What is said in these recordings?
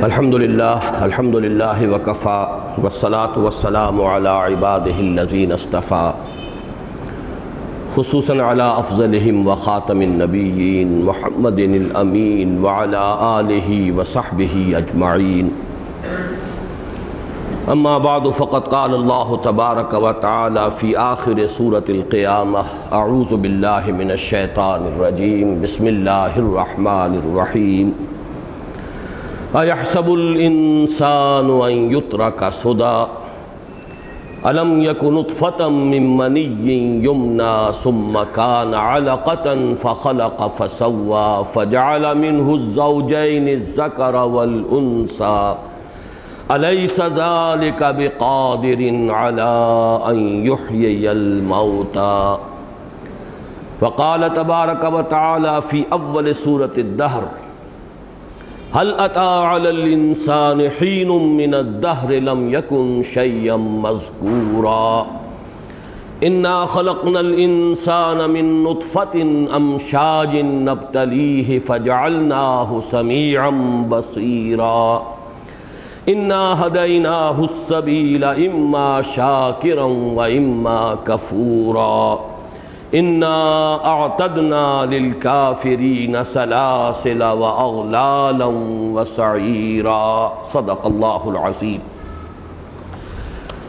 الحمد للہ وکفا والصلاة والسلام علی عباده الذین اصطفا خصوصاً علی افضلہم وخاتم النبیین محمد الامین وعلی آلہ وصحبہ اجمعین اما بعد فقد قال اللہ تبارک وتعالی فی آخر سورة القیامہ اعوذ باللہ من الشیطان الرجیم بسم اللہ الرحمن الرحیم أَيَحْسَبُ الْإِنسَانُ أَن يُتْرَكَ سُدًى أَلَمْ يَكُ نُطْفَةً مِّن مَّنِيٍّ يُمْنَىٰ ثُمَّ كَانَ عَلَقَةً فَخَلَقَ فَسَوَّىٰ فَجَعَلَ مِنْهُ الزَّوْجَيْنِ الذَّكَرَ وَالْأُنثَىٰ أَلَيْسَ ذَلِكَ بِقَادِرٍ عَلَىٰ أَن يُحْيِيَ الْمَوْتَىٰ وقال تبارك وتعالى في أول سورة الدهر هل أتى على الإنسان حين من الدهر لم يكن شيئا مذكورا إنا خلقنا الإنسان من نطفة أمشاج نبتليه فجعلناه سميعا بصيرا إنا هديناه السبيل إما شاكرا وإما كفورا إنا أعتدنا للكافرين سلاسل وأغلالا وسعيرا صدق الله العظيم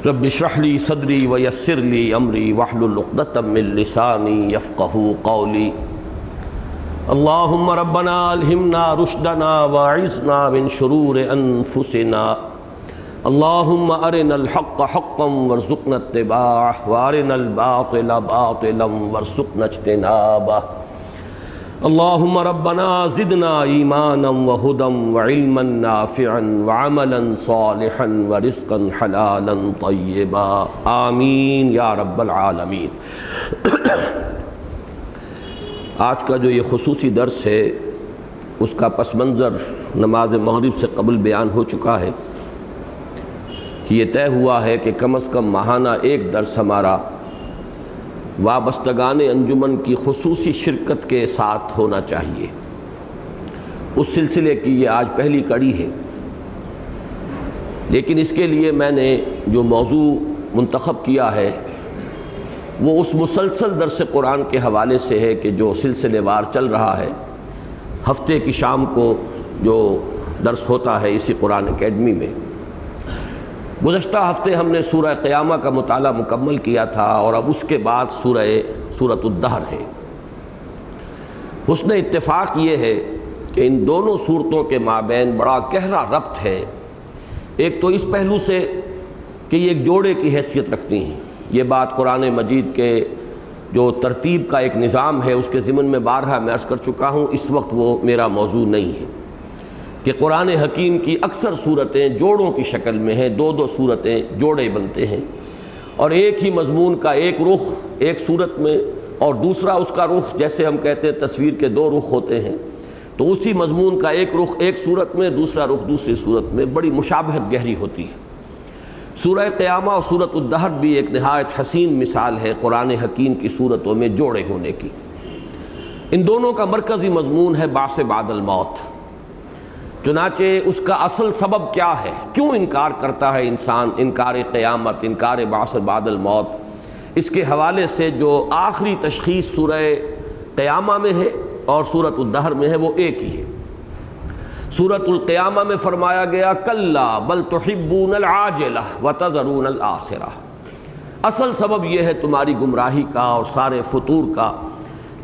رب اشرح لي صدري ويسر لي أمري واحلل عقدة من لساني يفقهوا قولي اللهم ربنا ألهمنا رشدنا وأعذنا من شرور أنفسنا اللهم أرنا الحق حقا وارزقنا اتباعه وأرنا الباطل باطلا وارزقنا اجتنابه اللهم ربنا زدنا إيمانا وهدى وعلما نافعا وعملا صالحا ورزقا حلالا طيبا آمین یا رب العالمین۔ آج کا جو یہ خصوصی درس ہے اس کا پس منظر نماز مغرب سے قبل بیان ہو چکا ہے کہ یہ طے ہوا ہے کہ کم از کم ماہانہ ایک درس ہمارا وابستگان انجمن کی خصوصی شرکت کے ساتھ ہونا چاہیے۔ اس سلسلے کی یہ آج پہلی کڑی ہے، لیکن اس کے لیے میں نے جو موضوع منتخب کیا ہے وہ اس مسلسل درس قرآن کے حوالے سے ہے کہ جو سلسلے وار چل رہا ہے۔ ہفتے کی شام کو جو درس ہوتا ہے اسی قرآن اکیڈمی میں، گزشتہ ہفتے ہم نے سورہ قیامہ کا مطالعہ مکمل کیا تھا اور اب اس کے بعد سورۃ الدہر ہے۔ حسن اتفاق یہ ہے کہ ان دونوں صورتوں کے مابین بڑا گہرا ربط ہے، ایک تو اس پہلو سے کہ یہ ایک جوڑے کی حیثیت رکھتی ہیں۔ یہ بات قرآن مجید کے جو ترتیب کا ایک نظام ہے اس کے ضمن میں بارہا میں عرض کر چکا ہوں، اس وقت وہ میرا موضوع نہیں ہے کہ قرآن حکیم کی اکثر صورتیں جوڑوں کی شکل میں ہیں، دو دو صورتیں جوڑے بنتے ہیں، اور ایک ہی مضمون کا ایک رخ ایک صورت میں اور دوسرا اس کا رخ، جیسے ہم کہتے ہیں تصویر کے دو رخ ہوتے ہیں، تو اسی مضمون کا ایک رخ ایک صورت میں، دوسرا رخ دوسری صورت میں، بڑی مشابہت گہری ہوتی ہے۔ سورہ قیامہ اور سورۃ الدہر بھی ایک نہایت حسین مثال ہے قرآن حکیم کی صورتوں میں جوڑے ہونے کی۔ ان دونوں کا مرکزی مضمون ہے بعث بعد الموت۔ چنانچہ اس کا اصل سبب کیا ہے، کیوں انکار کرتا ہے انسان، انکار قیامت، انکار بعث بعد الموت، اس کے حوالے سے جو آخری تشخیص سورہ قیامہ میں ہے اور سورۃ الدہر میں ہے وہ ایک ہی ہے۔ سورۃ القیامہ میں فرمایا گیا کلا بل تحبون العاجلہ وتذرون الآخرہ۔ اصل سبب یہ ہے تمہاری گمراہی کا اور سارے فطور کا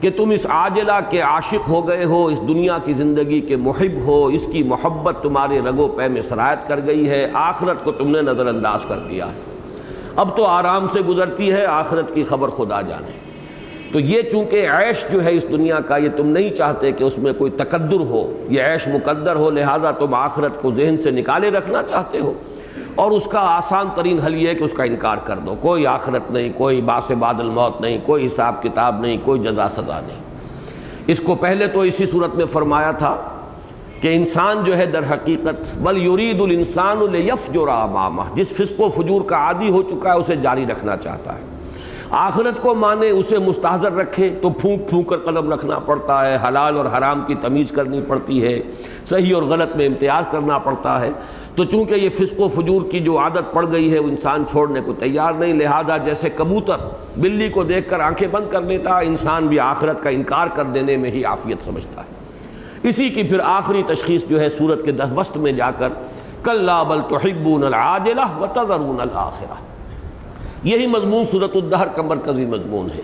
کہ تم اس عاجلہ کے عاشق ہو گئے ہو، اس دنیا کی زندگی کے محب ہو، اس کی محبت تمہارے رگ و پے میں سرایت کر گئی ہے، آخرت کو تم نے نظر انداز کر دیا ہے۔ اب تو آرام سے گزرتی ہے، آخرت کی خبر خدا جانے۔ تو یہ چونکہ عیش جو ہے اس دنیا کا، یہ تم نہیں چاہتے کہ اس میں کوئی تقدر ہو، یہ عیش مقدر ہو، لہٰذا تم آخرت کو ذہن سے نکالے رکھنا چاہتے ہو، اور اس کا آسان ترین حل یہ ہے کہ اس کا انکار کر دو۔ کوئی آخرت نہیں، کوئی بعث بعد الموت نہیں، کوئی حساب کتاب نہیں، کوئی جزا سزا نہیں۔ اس کو پہلے تو اسی صورت میں فرمایا تھا کہ انسان جو ہے در حقیقت بل یرید الانسان لیفجر امامہ، جس فسق و فجور کا عادی ہو چکا ہے اسے جاری رکھنا چاہتا ہے۔ آخرت کو مانے، اسے مستحضر رکھے تو پھونک پھونک کر قدم رکھنا پڑتا ہے، حلال اور حرام کی تمیز کرنی پڑتی ہے، صحیح اور غلط میں امتیاز کرنا پڑتا ہے۔ تو چونکہ یہ فسق و فجور کی جو عادت پڑ گئی ہے وہ انسان چھوڑنے کو تیار نہیں، لہذا جیسے کبوتر بلی کو دیکھ کر آنکھیں بند کر لیتا، انسان بھی آخرت کا انکار کر دینے میں ہی عافیت سمجھتا ہے۔ اسی کی پھر آخری تشخیص جو ہے سورت کے وسط میں جا کر کلا بل تحبون العاجلہ وتذرون الآخرہ، یہی مضمون سورۃ الدہر کا مرکزی مضمون ہے۔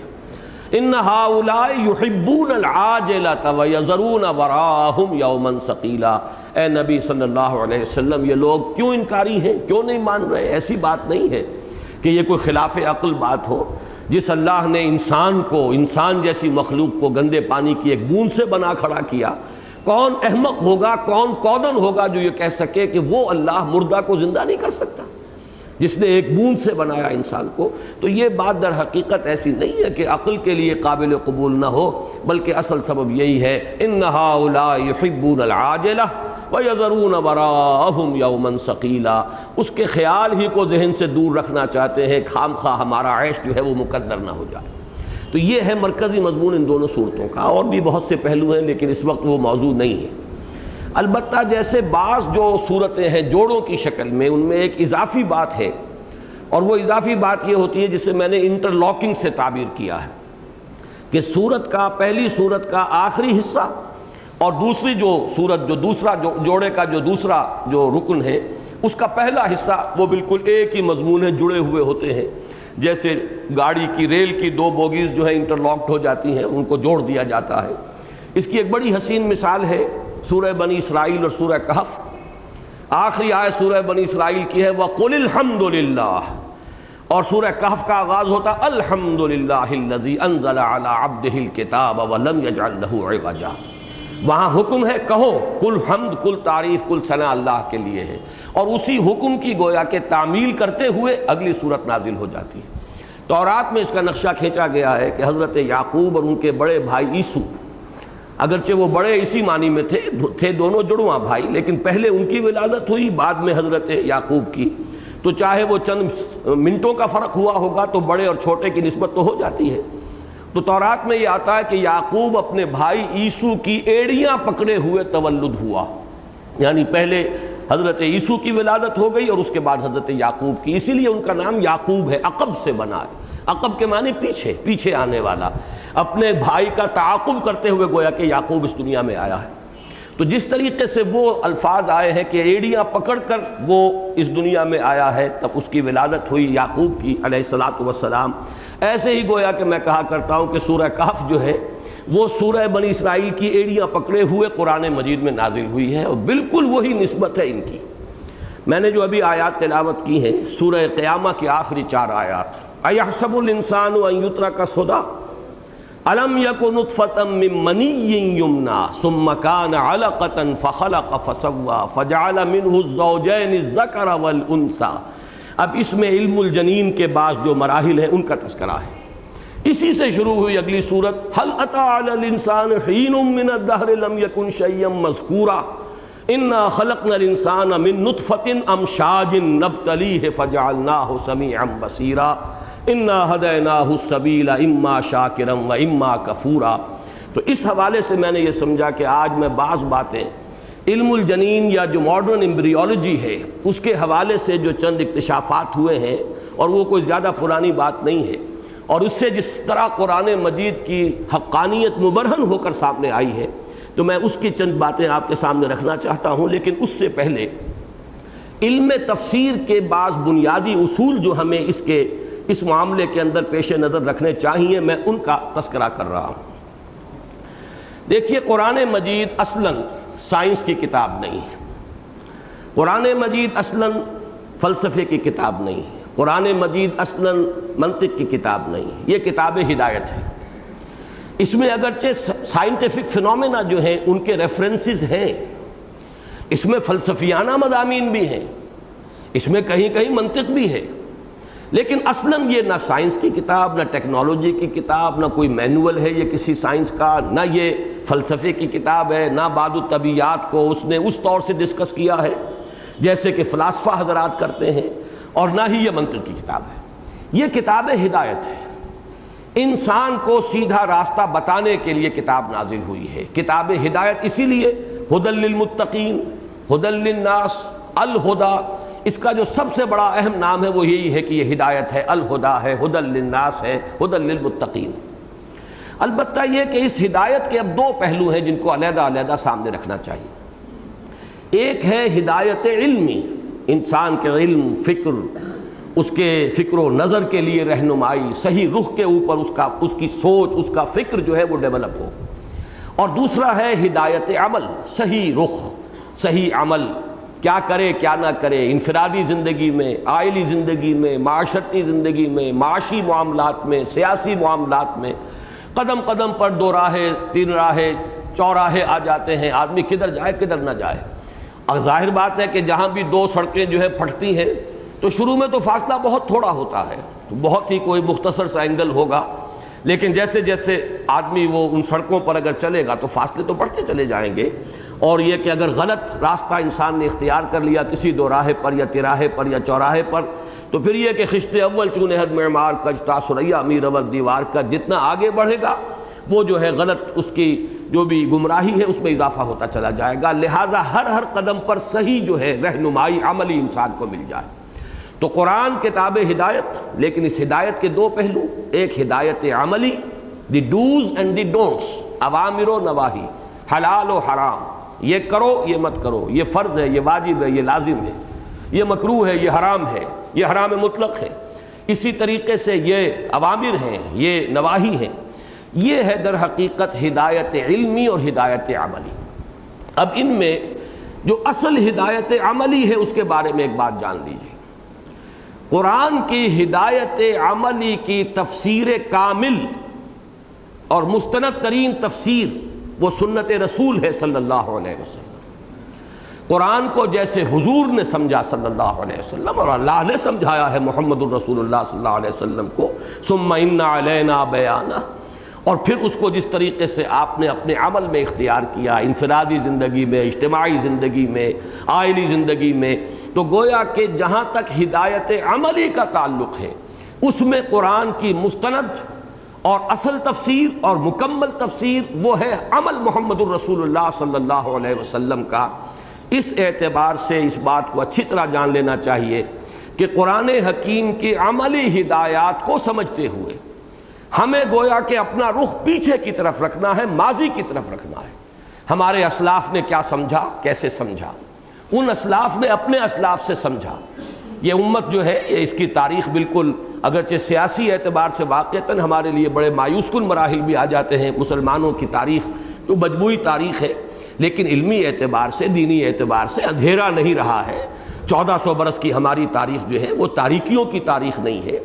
ان ہؤلاء یحبون العاجلۃ ویذرون وراءہم یوما ثقیلا، اے نبی صلی اللہ علیہ وسلم یہ لوگ کیوں انکاری ہیں، کیوں نہیں مان رہے؟ ایسی بات نہیں ہے کہ یہ کوئی خلاف عقل بات ہو۔ جس اللہ نے انسان کو، انسان جیسی مخلوق کو گندے پانی کی ایک بوند سے بنا کھڑا کیا، کون احمق ہوگا، کون کودن ہوگا جو یہ کہہ سکے کہ وہ اللہ مردہ کو زندہ نہیں کر سکتا، جس نے ایک بوند سے بنایا انسان کو؟ تو یہ بات در حقیقت ایسی نہیں ہے کہ عقل کے لیے قابل قبول نہ ہو، بلکہ اصل سبب یہی ہے ان ہؤلاء یحبون العاجلہ وَيَذَرُونَ وَرَاءَهُمْ يَوْمًا ثَقِيلًا، اس کے خیال ہی کو ذہن سے دور رکھنا چاہتے ہیں، خام خواہ ہمارا عیش جو ہے وہ مقدر نہ ہو جائے۔ تو یہ ہے مرکزی مضمون ان دونوں صورتوں کا، اور بھی بہت سے پہلو ہیں لیکن اس وقت وہ موضوع نہیں ہے۔ البتہ جیسے بعض جو صورتیں ہیں جوڑوں کی شکل میں، ان میں ایک اضافی بات ہے، اور وہ اضافی بات یہ ہوتی ہے جسے میں نے انٹرلاکنگ سے تعبیر کیا ہے کہ سورت کا، پہلی سورت کا آخری حصہ اور دوسری جو سورت، جو دوسرا جوڑے کا جو دوسرا جو رکن ہے، اس کا پہلا حصہ وہ بالکل ایک ہی مضمون ہے، جڑے ہوئے ہوتے ہیں۔ جیسے گاڑی کی، ریل کی دو بوگیز جو ہیں انٹرلاکڈ ہو جاتی ہیں، ان کو جوڑ دیا جاتا ہے۔ اس کی ایک بڑی حسین مثال ہے سورہ بنی اسرائیل اور سورہ کہف۔ آخری آیت سورہ بنی اسرائیل کی ہے وَقُلِ الْحَمْدُ لِلَّهِ، اور سورہ کہف کا آغاز ہوتا الحمد للہ الذی انزل علی عبدہ الکتاب ولم یجعل لہ عوجا۔ وہاں حکم ہے کہو، کل حمد، کل تعریف، کل ثنا اللہ کے لیے ہے، اور اسی حکم کی گویا کہ تعمیل کرتے ہوئے اگلی صورت نازل ہو جاتی ہے۔ تورات میں اس کا نقشہ کھینچا گیا ہے کہ حضرت یعقوب اور ان کے بڑے بھائی عیسو، اگرچہ وہ بڑے اسی معنی میں تھے دونوں جڑواں بھائی، لیکن پہلے ان کی ولادت ہوئی، بعد میں حضرت یعقوب کی، تو چاہے وہ چند منٹوں کا فرق ہوا ہوگا تو بڑے اور چھوٹے کی نسبت تو ہو جاتی ہے۔ تو تورات میں یہ آتا ہے کہ یعقوب اپنے بھائی عیسو کی ایڑیاں پکڑے ہوئے تولد ہوا، یعنی پہلے حضرت عیسو کی ولادت ہو گئی اور اس کے بعد حضرت یعقوب کی، اسی لیے ان کا نام یعقوب ہے، عقب سے بنا ہے۔ عقب کے معنی پیچھے، پیچھے آنے والا، اپنے بھائی کا تعاقب کرتے ہوئے گویا کہ یعقوب اس دنیا میں آیا ہے۔ تو جس طریقے سے وہ الفاظ آئے ہیں کہ ایڑیاں پکڑ کر وہ اس دنیا میں آیا ہے، تب اس کی ولادت ہوئی یعقوب کی علیہ الصلاۃ والسلام، ایسے ہی گویا کہ میں کہا کرتا ہوں کہ سورہ کہف جو ہے وہ سورہ بنی اسرائیل کی ایڑیاں پکڑے ہوئے قرآن مجید میں نازل ہوئی ہے، اور بالکل وہی نسبت ہے ان کی۔ میں نے جو ابھی آیات تلاوت کی ہیں سورہ قیامہ کی آخری 4 آیات، اَيَحْسَبُ الْإِنسَانُ أَن يُتْرَكَ سُدًى أَلَمْ يَكُ نُطْفَةً مِّن مَّنِيٍّ يُمْنَىٰ ثُمَّ كَانَ عَلَقَةً فَخَلَقَ فَسَوَّىٰ فَجَعَلَ مِنْهُ الزَّوْجَيْنِ الذَّكَرَ وَالْأُنثَىٰ۔ اب اس میں علم الجنین کے بعض جو مراحل ہیں ان کا تذکرہ ہے۔ اسی سے شروع ہوئی اگلی صورت هل أتى على الإنسان حين من الدهر لم يكن شيئا مذكورا إنا خلقنا الإنسان من نطفة أمشاج نبتليه فجعلناه سميعا بصيرا إنا هديناه السبيل إما شاكرا وإما كفورا۔ تو اس حوالے سے میں نے یہ سمجھا کہ آج میں بعض باتیں علم الجنین یا جو ماڈرن ایمبریولوجی ہے اس کے حوالے سے جو چند اکتشافات ہوئے ہیں، اور وہ کوئی زیادہ پرانی بات نہیں ہے، اور اس سے جس طرح قرآن مجید کی حقانیت مبرہن ہو کر سامنے آئی ہے، تو میں اس کی چند باتیں آپ کے سامنے رکھنا چاہتا ہوں۔ لیکن اس سے پہلے علم تفسیر کے بعض بنیادی اصول جو ہمیں اس معاملے کے اندر پیش نظر رکھنے چاہیے، میں ان کا تذکرہ کر رہا ہوں۔ دیکھیے، قرآن مجید اصلاً سائنس کی کتاب نہیں ہے، قرآن مجید اصلاً فلسفے کی کتاب نہیں ہے، قرآن مجید اصلاً منطق کی کتاب نہیں ہے، یہ کتاب ہدایت ہے۔ اس میں اگرچہ سائنٹیفک فنومینا جو ہیں ان کے ریفرنسز ہیں، اس میں فلسفیانہ مضامین بھی ہیں، اس میں کہیں کہیں منطق بھی ہے، لیکن اصلاً یہ نہ سائنس کی کتاب، نہ ٹیکنالوجی کی کتاب، نہ کوئی مینول ہے یہ کسی سائنس کا، نہ یہ فلسفے کی کتاب ہے، نہ بعض الطبیعیات کو اس نے اس طور سے ڈسکس کیا ہے جیسے کہ فلاسفہ حضرات کرتے ہیں، اور نہ ہی یہ منطق کی کتاب ہے۔ یہ کتاب ہدایت ہے، انسان کو سیدھا راستہ بتانے کے لیے کتاب نازل ہوئی ہے۔ کتاب ہدایت اسی لیے ہدی للمتقین، ہدی للناس، الہدا، اس کا جو سب سے بڑا اہم نام ہے وہ یہی ہے کہ یہ ہدایت ہے، الہدا ہے، ہدی للناس ہے، ہدی للمتقین۔ البتہ یہ کہ اس ہدایت کے اب دو پہلو ہیں جن کو علیحدہ علیحدہ سامنے رکھنا چاہیے۔ ایک ہے ہدایت علمی، انسان کے علم، فکر، اس کے فکر و نظر کے لیے رہنمائی، صحیح رخ کے اوپر اس کی سوچ، اس کا فکر جو ہے وہ ڈیولپ ہو۔ اور دوسرا ہے ہدایت عمل، صحیح رخ، صحیح عمل، کیا کرے کیا نہ کرے، انفرادی زندگی میں، عائلی زندگی میں، معاشرتی زندگی میں، معاشی معاملات میں، سیاسی معاملات میں، قدم قدم پر دو راہیں، تین راہیں، چوراہے آ جاتے ہیں، آدمی کدھر جائے کدھر نہ جائے۔ اور ظاہر بات ہے کہ جہاں بھی دو سڑکیں جو ہے پھٹتی ہیں تو شروع میں تو فاصلہ بہت تھوڑا ہوتا ہے، تو بہت ہی کوئی مختصر سا اینگل ہوگا، لیکن جیسے جیسے آدمی وہ ان سڑکوں پر اگر چلے گا تو فاصلے تو بڑھتے چلے جائیں گے۔ اور یہ کہ اگر غلط راستہ انسان نے اختیار کر لیا کسی دو راہے پر یا تراہے پر یا چوراہے پر، تو پھر یہ کہ خشت اول چون حد معمار کجتا سریا امیر اول دیوار کا، جتنا آگے بڑھے گا وہ جو ہے غلط، اس کی جو بھی گمراہی ہے اس میں اضافہ ہوتا چلا جائے گا۔ لہٰذا ہر قدم پر صحیح جو ہے رہنمائی عملی انسان کو مل جائے۔ تو قرآن کتاب ہدایت، لیکن اس ہدایت کے دو پہلو، ایک ہدایت عملی، دی ڈوز اینڈ دی ڈونٹس، اوامر و نواہی، حلال و حرام، یہ کرو یہ مت کرو، یہ فرض ہے، یہ واجب ہے، یہ لازم ہے، یہ مکروہ ہے، یہ حرام ہے، یہ حرام مطلق ہے۔ اسی طریقے سے یہ اوامر ہیں، یہ نواہی ہیں، یہ ہے در حقیقت ہدایت علمی اور ہدایت عملی۔ اب ان میں جو اصل ہدایت عملی ہے اس کے بارے میں ایک بات جان لیجیے۔ قرآن کی ہدایت عملی کی تفسیر کامل اور مستند ترین تفسیر وہ سنت رسول ہے صلی اللہ علیہ وسلم۔ قرآن کو جیسے حضور نے سمجھا صلی اللہ علیہ وسلم اور اللہ نے سمجھایا ہے محمد الرسول اللہ صلی اللہ علیہ وسلم کو، ثم ان علینا بیانہ، اور پھر اس کو جس طریقے سے آپ نے اپنے عمل میں اختیار کیا، انفرادی زندگی میں، اجتماعی زندگی میں، عائلی زندگی میں، تو گویا کہ جہاں تک ہدایت عملی کا تعلق ہے اس میں قرآن کی مستند اور اصل تفسیر اور مکمل تفسیر وہ ہے عمل محمد الرسول اللہ صلی اللہ علیہ وسلم کا۔ اس اعتبار سے اس بات کو اچھی طرح جان لینا چاہیے کہ قرآن حکیم کی عملی ہدایات کو سمجھتے ہوئے ہمیں گویا کہ اپنا رخ پیچھے کی طرف رکھنا ہے، ماضی کی طرف رکھنا ہے۔ ہمارے اسلاف نے کیا سمجھا، کیسے سمجھا، ان اسلاف نے اپنے اسلاف سے سمجھا۔ یہ امت جو ہے یہ اس کی تاریخ بالکل اگرچہ سیاسی اعتبار سے واقعتاً ہمارے لیے بڑے مایوس کن مراحل بھی آ جاتے ہیں، مسلمانوں کی تاریخ جو مجموعی تاریخ ہے، لیکن علمی اعتبار سے، دینی اعتبار سے اندھیرا نہیں رہا ہے۔ 1400 برس کی ہماری تاریخ جو ہے وہ تاریکیوں کی تاریخ نہیں ہے،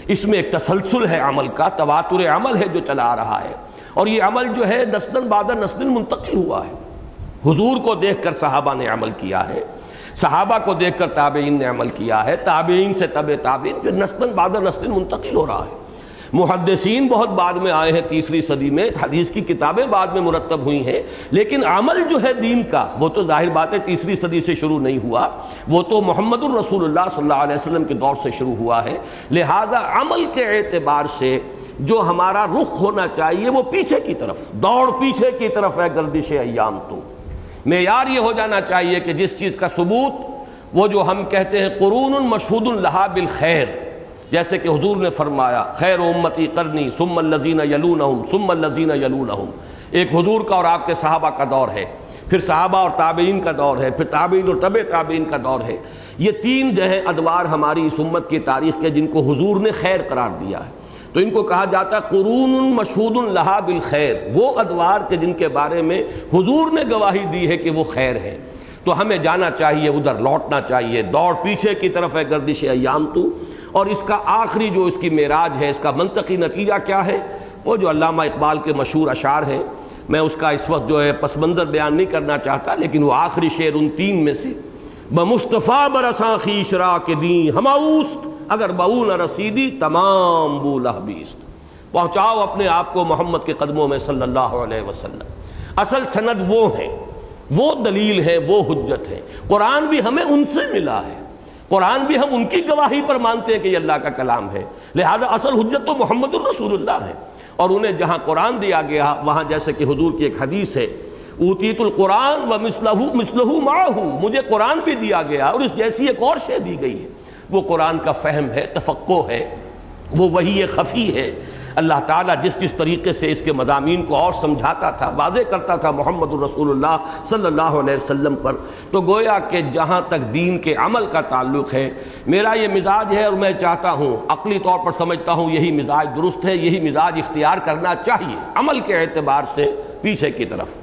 اس میں ایک تسلسل ہے عمل کا، تواتر عمل ہے جو چلا آ رہا ہے، اور یہ عمل جو ہے نسل بعد نسل منتقل ہوا ہے۔ حضور کو دیکھ کر صحابہ نے عمل کیا ہے، صحابہ کو دیکھ کر تابعین نے عمل کیا ہے، تابعین سے تبع تابعین، پھر نسل بعد نسل منتقل ہو رہا ہے۔ محدثین بہت بعد میں آئے ہیں، تیسری صدی میں، حدیث کی کتابیں بعد میں مرتب ہوئی ہیں، لیکن عمل جو ہے دین کا وہ تو ظاہر بات ہے تیسری صدی سے شروع نہیں ہوا، وہ تو محمد الرسول اللہ صلی اللہ علیہ وسلم کے دور سے شروع ہوا ہے۔ لہذا عمل کے اعتبار سے جو ہمارا رخ ہونا چاہیے وہ پیچھے کی طرف، دوڑ پیچھے کی طرف ہے گردش ایام۔ تو معیار یہ ہو جانا چاہیے کہ جس چیز کا ثبوت وہ جو ہم کہتے ہیں قرون مشہود لہا بالخیر، جیسے کہ حضور نے فرمایا خیر امتی قرنی ثم الذین یلونہم ثم الذین یلونہم، ایک حضور کا اور آپ کے صحابہ کا دور ہے، پھر صحابہ اور تابعین کا دور ہے، پھر تابعین اور تبع تابعین کا دور ہے۔ یہ تین جو ہے ادوار ہماری اس امت کی تاریخ کے جن کو حضور نے خیر قرار دیا ہے، تو ان کو کہا جاتا ہے قرون مشہود لہا بالخیر، وہ ادوار کے جن کے بارے میں حضور نے گواہی دی ہے کہ وہ خیر ہے۔ تو ہمیں جانا چاہیے، ادھر لوٹنا چاہیے، دوڑ پیچھے کی طرف ہے گردش ایام تو۔ اور اس کا آخری جو اس کی معراج ہے، اس کا منطقی نتیجہ کیا ہے، وہ جو علامہ اقبال کے مشہور اشعار ہیں، میں اس کا اس وقت جو ہے پس منظر بیان نہیں کرنا چاہتا، لیکن وہ آخری شعر ان تین میں سے، بمصطفیٰ برساں خویش را کے دیں ہماؤست، اگر بہو نہ رسیدی تمام بو لہبیست۔ پہنچاؤ اپنے آپ کو محمد کے قدموں میں صلی اللہ علیہ وسلم۔ اصل سند وہ ہیں، وہ دلیل ہے، وہ حجت ہے۔ قرآن بھی ہمیں ان سے ملا ہے، قرآن بھی ہم ان کی گواہی پر مانتے ہیں کہ یہ اللہ کا کلام ہے، لہذا اصل حجت تو محمد الرسول اللہ ہے۔ اور انہیں جہاں قرآن دیا گیا وہاں جیسے کہ حضور کی ایک حدیث ہے، اوتیت القرآن و مثلہ معہ، مجھے قرآن بھی دیا گیا اور اس جیسی ایک اور شے دی گئی ہے۔ وہ قرآن کا فہم ہے، تفقہ ہے، وہ وحی خفی ہے۔ اللہ تعالیٰ جس جس طریقے سے اس کے مضامین کو اور سمجھاتا تھا، واضح کرتا تھا محمد الرسول اللہ صلی اللہ علیہ وسلم پر، تو گویا کہ جہاں تک دین کے عمل کا تعلق ہے، میرا یہ مزاج ہے اور میں چاہتا ہوں، عقلی طور پر سمجھتا ہوں یہی مزاج درست ہے، یہی مزاج اختیار کرنا چاہیے عمل کے اعتبار سے۔ پیچھے کی طرف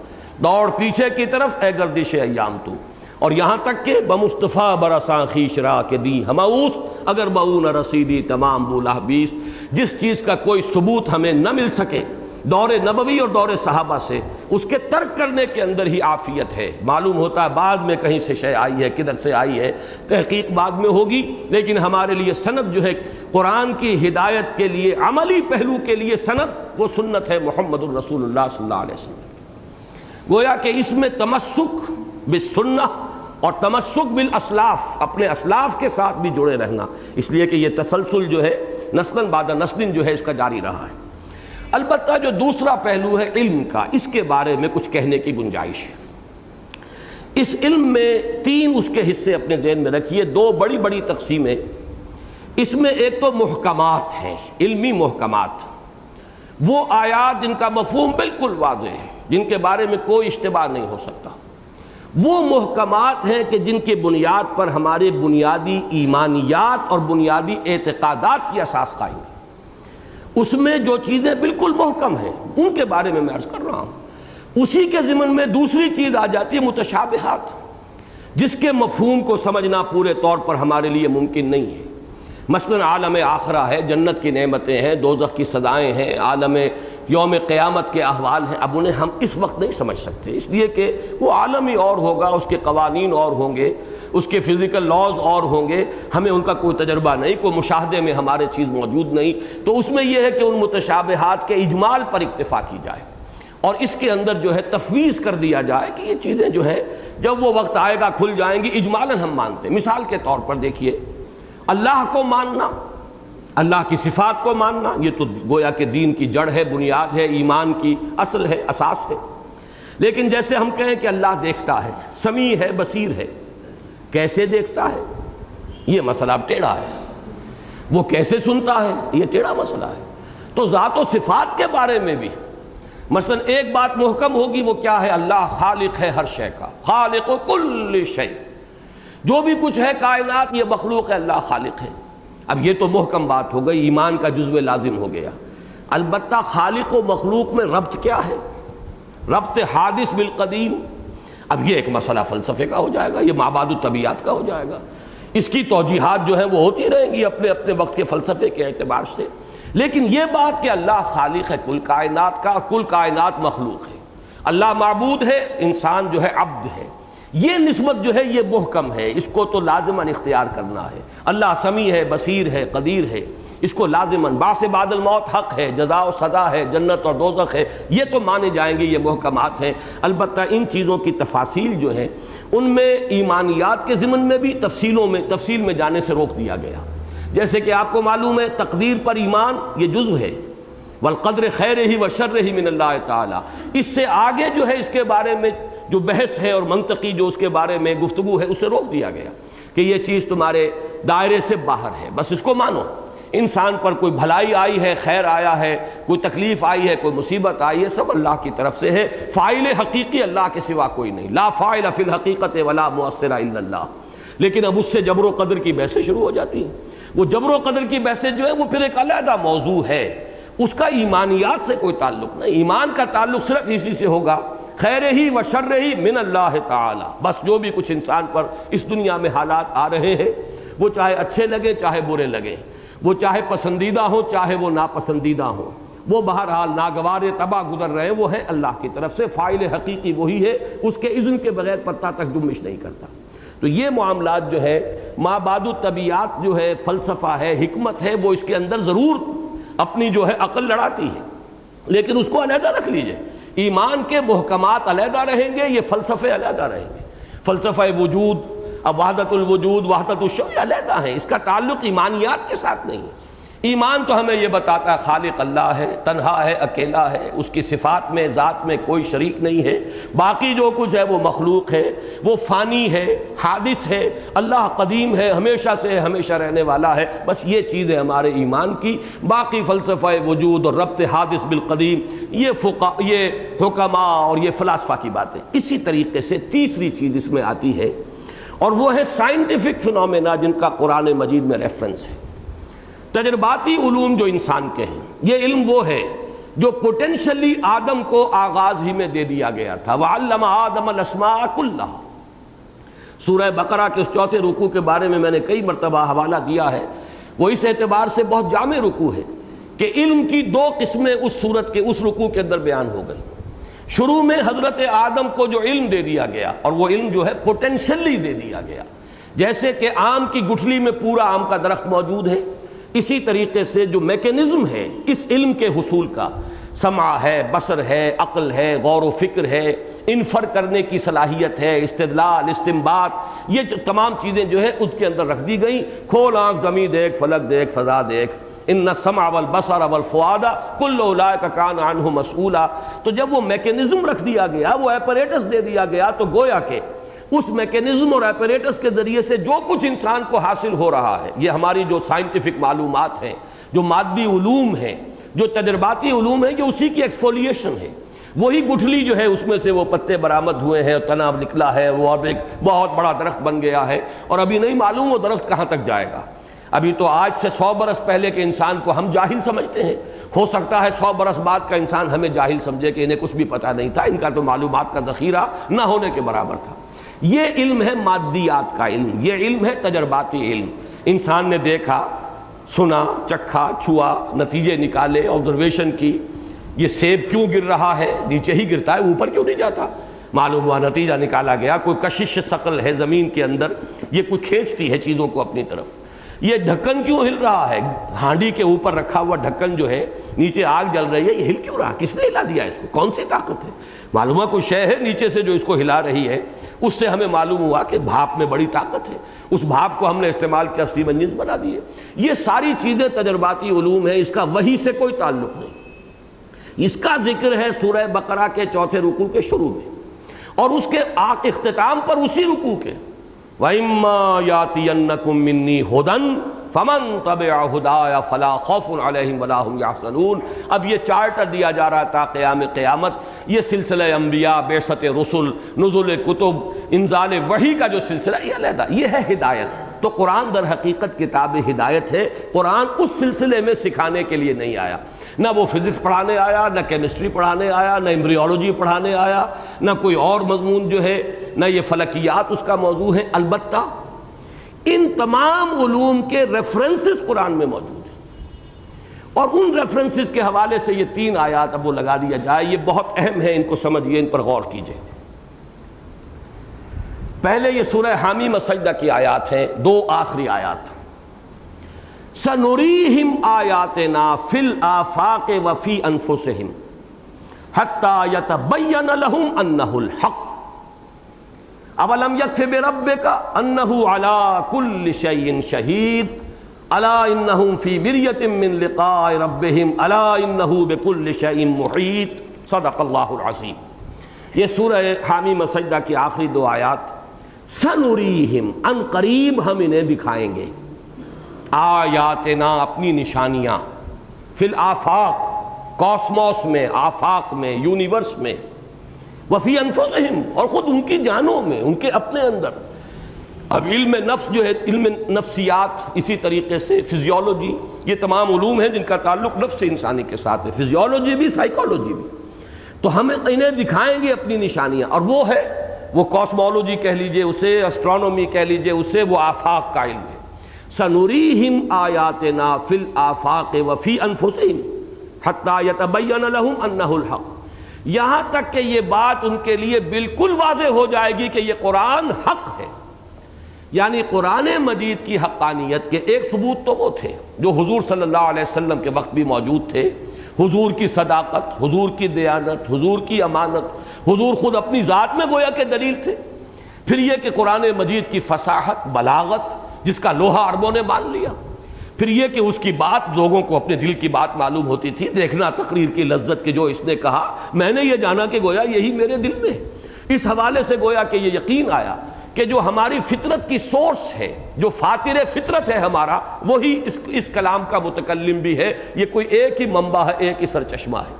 دوڑ، پیچھے کی طرف اے گردش ایام تو، اور یہاں تک کہ بمصطفیٰ برساں خویش را کے دی ہماؤس، اگر بہو نہ رسیدی تمام بولا بیست، جس چیز کا کوئی ثبوت ہمیں نہ مل سکے دور نبوی اور دور صحابہ سے، اس کے ترک کرنے کے اندر ہی عافیت ہے۔ معلوم ہوتا ہے بعد میں کہیں سے شے آئی ہے، کدھر سے آئی ہے، تحقیق بعد میں ہوگی، لیکن ہمارے لیے سند جو ہے قرآن کی ہدایت کے لیے، عملی پہلو کے لیے سند وہ سنت ہے محمد الرسول اللہ صلی اللہ علیہ وسلم۔ گویا کہ اس میں تمسک بالسنہ اور تمسک بالاسلاف، اپنے اسلاف کے ساتھ بھی جڑے رہنا، اس لیے کہ یہ تسلسل جو ہے نسلاً بعد نسل جو ہے اس کا جاری رہا ہے۔ البتہ جو دوسرا پہلو ہے علم کا، اس کے بارے میں کچھ کہنے کی گنجائش ہے۔ اس علم میں تین اس کے حصے اپنے ذہن میں رکھیے، دو بڑی بڑی تقسیمیں۔ اس میں ایک تو محکمات ہیں، علمی محکمات، وہ آیات جن کا مفہوم بالکل واضح ہے، جن کے بارے میں کوئی اشتباہ نہیں ہو سکتا۔ وہ محکمات ہیں کہ جن کے بنیاد پر ہمارے بنیادی ایمانیات اور بنیادی اعتقادات کی اساس قائم ہے۔ اس میں جو چیزیں بالکل محکم ہیں ان کے بارے میں عرض کر رہا ہوں۔ اسی کے ضمن میں دوسری چیز آ جاتی ہے متشابہات، جس کے مفہوم کو سمجھنا پورے طور پر ہمارے لیے ممکن نہیں ہے۔ مثلا عالم آخرہ ہے، جنت کی نعمتیں ہیں، دوزخ کی سزائیں ہیں، عالم یوم قیامت کے احوال ہیں، اب انہیں ہم اس وقت نہیں سمجھ سکتے، اس لیے کہ وہ عالم ہی اور ہوگا، اس کے قوانین اور ہوں گے، اس کے فزیکل لاز اور ہوں گے، ہمیں ان کا کوئی تجربہ نہیں، کوئی مشاہدے میں ہمارے چیز موجود نہیں۔ تو اس میں یہ ہے کہ ان متشابہات کے اجمال پر اکتفا کی جائے اور اس کے اندر جو ہے تفویض کر دیا جائے کہ یہ چیزیں جو ہے جب وہ وقت آئے گا کھل جائیں گی، اجمالاً ہم مانتے ہیں۔ مثال کے طور پر دیکھیے، اللہ کو ماننا، اللہ کی صفات کو ماننا، یہ تو گویا کہ دین کی جڑ ہے، بنیاد ہے، ایمان کی اصل ہے، اساس ہے۔ لیکن جیسے ہم کہیں کہ اللہ دیکھتا ہے، سمیع ہے، بصیر ہے، کیسے دیکھتا ہے یہ مسئلہ اب ٹیڑھا ہے، وہ کیسے سنتا ہے یہ ٹیڑھا مسئلہ ہے۔ تو ذات و صفات کے بارے میں بھی مثلا ایک بات محکم ہوگی، وہ کیا ہے؟ اللہ خالق ہے ہر شے کا، خالق کل شے، جو بھی کچھ ہے کائنات یہ مخلوق ہے، اللہ خالق ہے۔ اب یہ تو محکم بات ہو گئی، ایمان کا جزو لازم ہو گیا۔ البتہ خالق و مخلوق میں ربط کیا ہے؟ ربط حادث بالقدیم، اب یہ ایک مسئلہ فلسفے کا ہو جائے گا، یہ مابعد الطبیعات کا ہو جائے گا، اس کی توجیحات جو ہیں وہ ہوتی رہیں گی اپنے اپنے وقت کے فلسفے کے اعتبار سے۔ لیکن یہ بات کہ اللہ خالق ہے کل کائنات کا، کل کائنات مخلوق ہے، اللہ معبود ہے، انسان جو ہے عبد ہے، یہ نسبت جو ہے یہ محکم ہے، اس کو تو لازماً اختیار کرنا ہے۔ اللہ سمیع ہے، بصیر ہے، قدیر ہے، اس کو لازماً بعث بعد الموت حق ہے، جزا و سزا ہے، جنت اور دوزخ ہے، یہ تو مانے جائیں گے، یہ محکمات ہیں۔ البتہ ان چیزوں کی تفاصیل جو ہیں ان میں ایمانیات کے ضمن میں بھی تفصیل میں جانے سے روک دیا گیا۔ جیسے کہ آپ کو معلوم ہے تقدیر پر ایمان یہ جزو ہے، والقدر خیرہ وشرہ من اللہ تعالی، اس سے آگے جو ہے اس کے بارے میں جو بحث ہے اور منطقی جو اس کے بارے میں گفتگو ہے اسے روک دیا گیا کہ یہ چیز تمہارے دائرے سے باہر ہے، بس اس کو مانو۔ انسان پر کوئی بھلائی آئی ہے، خیر آیا ہے، کوئی تکلیف آئی ہے، کوئی مصیبت آئی ہے، سب اللہ کی طرف سے ہے، فاعل حقیقی اللہ کے سوا کوئی نہیں، لا فاعل فی الحقیقت ولا مؤثر الا اللہ۔ لیکن اب اس سے جبر و قدر کی بحثیں شروع ہو جاتی ہیں۔ وہ جبر و قدر کی بحثیں جو ہے وہ پھر ایک علیحدہ موضوع ہے، اس کا ایمانیات سے کوئی تعلق نہیں۔ ایمان کا تعلق صرف اسی سے ہوگا، خیر ہی و شر ہی من اللہ تعالی، بس جو بھی کچھ انسان پر اس دنیا میں حالات آ رہے ہیں وہ چاہے اچھے لگیں چاہے برے لگیں، وہ چاہے پسندیدہ ہوں چاہے وہ ناپسندیدہ ہوں، وہ بہرحال ناگوار تباہ گزر رہے ہیں، وہ ہے اللہ کی طرف سے، فاعل حقیقی وہی ہے، اس کے اذن کے بغیر پتہ تک جنبش نہیں کرتا۔ تو یہ معاملات جو ہے مابعد الطبیعات جو ہے، فلسفہ ہے، حکمت ہے، وہ اس کے اندر ضرور اپنی جو ہے عقل لڑاتی ہے، لیکن اس کو علیحدہ رکھ لیجئے۔ ایمان کے محکمات علیحدہ رہیں گے، یہ فلسفے علیحدہ رہیں گے۔ فلسفہ وجود، اب وحدت الوجود، وحدت الشیء علیحدہ ہیں، اس کا تعلق ایمانیات کے ساتھ نہیں ہے۔ ایمان تو ہمیں یہ بتاتا ہے خالق اللہ ہے، تنہا ہے، اکیلا ہے، اس کی صفات میں ذات میں کوئی شریک نہیں ہے، باقی جو کچھ ہے وہ مخلوق ہے، وہ فانی ہے، حادث ہے، اللہ قدیم ہے، ہمیشہ سے ہمیشہ رہنے والا ہے. بس یہ چیز ہے ہمارے ایمان کی. باقی فلسفہ وجود اور ربط حادث بالقدیم یہ حکماء اور یہ فلاسفہ کی باتیں. اسی طریقے سے تیسری چیز اس میں آتی ہے اور وہ ہے سائنٹیفک فنومینا جن کا قرآن مجید میں ریفرنس ہے. تجرباتی علوم جو انسان کے ہیں، یہ علم وہ ہے جو پوٹینشلی آدم کو آغاز ہی میں دے دیا گیا تھا. وَعَلَّمَ آدَمَ الْأَسْمَاءَ كُلَّهَا. سورہ بقرہ کے اس چوتھے رکوع کے بارے میں میں نے کئی مرتبہ حوالہ دیا ہے. وہ اس اعتبار سے بہت جامع رکوع ہے کہ علم کی دو قسمیں اس سورت کے اس رکوع کے اندر بیان ہو گئی. شروع میں حضرت آدم کو جو علم دے دیا گیا، اور وہ علم جو ہے پوٹینشلی دے دیا گیا، جیسے کہ آم کی گٹھلی میں پورا آم کا درخت موجود ہے، اسی طریقے سے جو میکینزم ہے اس علم کے حصول کا، سمع ہے، بصر ہے، عقل ہے، غور و فکر ہے، انفر کرنے کی صلاحیت ہے، استدلال، استنباط، یہ جو تمام چیزیں جو ہے اس کے اندر رکھ دی گئیں. کھول آنکھ، زمین دیکھ، فلک دیکھ، فضا دیکھ. ان السمع والبصر والفؤاد کل اولئک کان عنہ مسئولا. تو جب وہ میکینزم رکھ دیا گیا، وہ ایپریٹس دے دیا گیا، تو گویا کہ اس میکینزم اور ایپریٹس کے ذریعے سے جو کچھ انسان کو حاصل ہو رہا ہے، یہ ہماری جو سائنٹیفک معلومات ہیں، جو مادی علوم ہیں، جو تجرباتی علوم ہیں، یہ اسی کی ایکسفولیشن ہے. وہی گٹھلی جو ہے اس میں سے وہ پتے برآمد ہوئے ہیں، تنا نکلا ہے، وہ اب ایک بہت بڑا درخت بن گیا ہے، اور ابھی نہیں معلوم وہ درخت کہاں تک جائے گا. ابھی تو آج سے 100 برس پہلے کے انسان کو ہم جاہل سمجھتے ہیں. ہو سکتا ہے 100 برس بعد کا انسان ہمیں جاہل سمجھے کہ انہیں کچھ بھی پتہ نہیں تھا، ان کا تو معلومات کا ذخیرہ نہ ہونے کے برابر تھا. یہ علم ہے مادیات کا علم، یہ علم ہے تجرباتی علم. انسان نے دیکھا، سنا، چکھا، چھوا، نتیجے نکالے، آبزرویشن کی. یہ سیب کیوں گر رہا ہے؟ نیچے ہی گرتا ہے، اوپر کیوں نہیں جاتا؟ معلوم ہوا، نتیجہ نکالا گیا. کوئی کشش ثقل ہے زمین کے اندر، یہ کوئی کھینچتی ہے چیزوں کو اپنی طرف. یہ ڈھکن کیوں ہل رہا ہے؟ ہانڈی کے اوپر رکھا ہوا ڈھکن جو ہے، نیچے آگ جل رہی ہے، یہ ہل کیوں رہا؟ کس نے ہلا دیا اس کو؟ کون سی طاقت ہے؟ معلوم ہوا کوئی شے ہے نیچے سے جو اس کو ہلا رہی ہے. اس سے ہمیں معلوم ہوا کہ بھاپ میں بڑی طاقت ہے، اس بھاپ کو ہم نے استعمال کیا، اسٹیم انجن بنا دیے. یہ ساری چیزیں تجرباتی علوم ہیں، اس کا وحی سے کوئی تعلق نہیں. اس کا ذکر ہے سورہ بقرہ کے چوتھے رکوع کے شروع میں، اور اس کے اختتام پر اسی رکوع کے وَإِمَّا يَأْتِيَنَّكُم مِّنِّي هُدًى فَمَن تَبِعَ هُدَايَ فَلَا خَوْفٌ عَلَيْهِمْ وَلَا هُمْ يَحْزَنُونَ. اب یہ چارٹر دیا جا رہا تھا قیامت. یہ سلسلہ انبیاء، بعثت رسل، نزول کتب، انزال وحی کا جو سلسلہ، یہ علیحدہ، یہ ہے ہدایت. تو قرآن در حقیقت کتاب ہدایت ہے. قرآن اس سلسلے میں سکھانے کے لیے نہیں آیا. نہ وہ فزکس پڑھانے آیا، نہ کیمسٹری پڑھانے آیا، نہ ایمبریولوجی پڑھانے آیا، نہ کوئی اور مضمون جو ہے، نہ یہ فلکیات اس کا موضوع ہے. البتہ ان تمام علوم کے ریفرنسز قرآن میں موجود ہیں، اور ان ریفرنسز کے حوالے سے یہ 3 آیات اب وہ لگا دیا جائے. یہ بہت اہم ہے، ان کو سمجھیے، ان پر غور کیجئے. پہلے یہ سورہ حامیم السجدہ کی آیات ہیں، 2 آخری آیات. سَنُرِيهِمْ آیَاتِنَا فِي الْآفَاقِ وَفِي أَنفُسِهِمْ حَتَّى يَتَبَيَّنَ لَهُمْ أَنَّهُ الْحَقُّ أَوَلَمْ يَكْفِ بِرَبِّكَ أَنَّهُ عَلَى كُلِّ شَيْءٍ شَهِيدٌ أَلَا إِنَّهُمْ فِي مِرْيَةٍ مِّن لِقَاءِ رَبِّهِمْ أَلَا إِنَّهُ بِكُلِّ شَيْءٍ مُحِيطٌ صدق اللہ العظیم. یہ سورہ حامیم السجدہ کی آخری 2 آیات. سَنُرِيهِمْ، ان قریب ہم انہیں دکھائیں گے، آیاتنا، اپنی نشانیاں، فی الآفاق، کاسموس میں، آفاق میں، یونیورس میں، وفی انفسہم، اور خود ان کی جانوں میں، ان کے اپنے اندر. اب علم نفس جو ہے، علم نفسیات، اسی طریقے سے فزیولوجی، یہ تمام علوم ہیں جن کا تعلق نفس انسانی کے ساتھ ہے، فزیولوجی بھی، سائیکالوجی بھی. تو ہم انہیں دکھائیں گے اپنی نشانیاں، اور وہ ہے، وہ کاسمولوجی کہہ لیجئے اسے، اسٹرانومی کہہ لیجئے اسے، وہ آفاق کا علم ہے. سَنُرِيهِمْ آیَاتِنَا فِي الْآفَاقِ وَفِي أَنفُسِهِمْ حَتَّى يَتَبَيَّنَ لَهُمْ أَنَّهُ الْحَقُّ. یہاں تک کہ یہ بات ان کے لیے بالکل واضح ہو جائے گی کہ یہ قرآن حق ہے. یعنی قرآن مجید کی حقانیت کے ایک ثبوت تو وہ تھے جو حضور صلی اللہ علیہ وسلم کے وقت بھی موجود تھے. حضور کی صداقت، حضور کی دیانت، حضور کی امانت، حضور خود اپنی ذات میں گویا کہ دلیل تھے. پھر یہ کہ قرآن مجید کی فصاحت، بلاغت، جس کا لوہا عربوں نے مان لیا. پھر یہ کہ اس کی بات لوگوں کو اپنے دل کی بات معلوم ہوتی تھی، دیکھنا تقریر کی لذت کہ جو اس نے کہا میں نے یہ جانا کہ گویا یہی میرے دل میں۔ اس حوالے سے گویا کہ یہ یقین آیا کہ جو ہماری فطرت کی سورس ہے، جو فاطر فطرت ہے ہمارا، وہی اس کلام کا متکلم بھی ہے۔ یہ کوئی ایک ہی منبع ہے، ایک ہی سرچشمہ ہے۔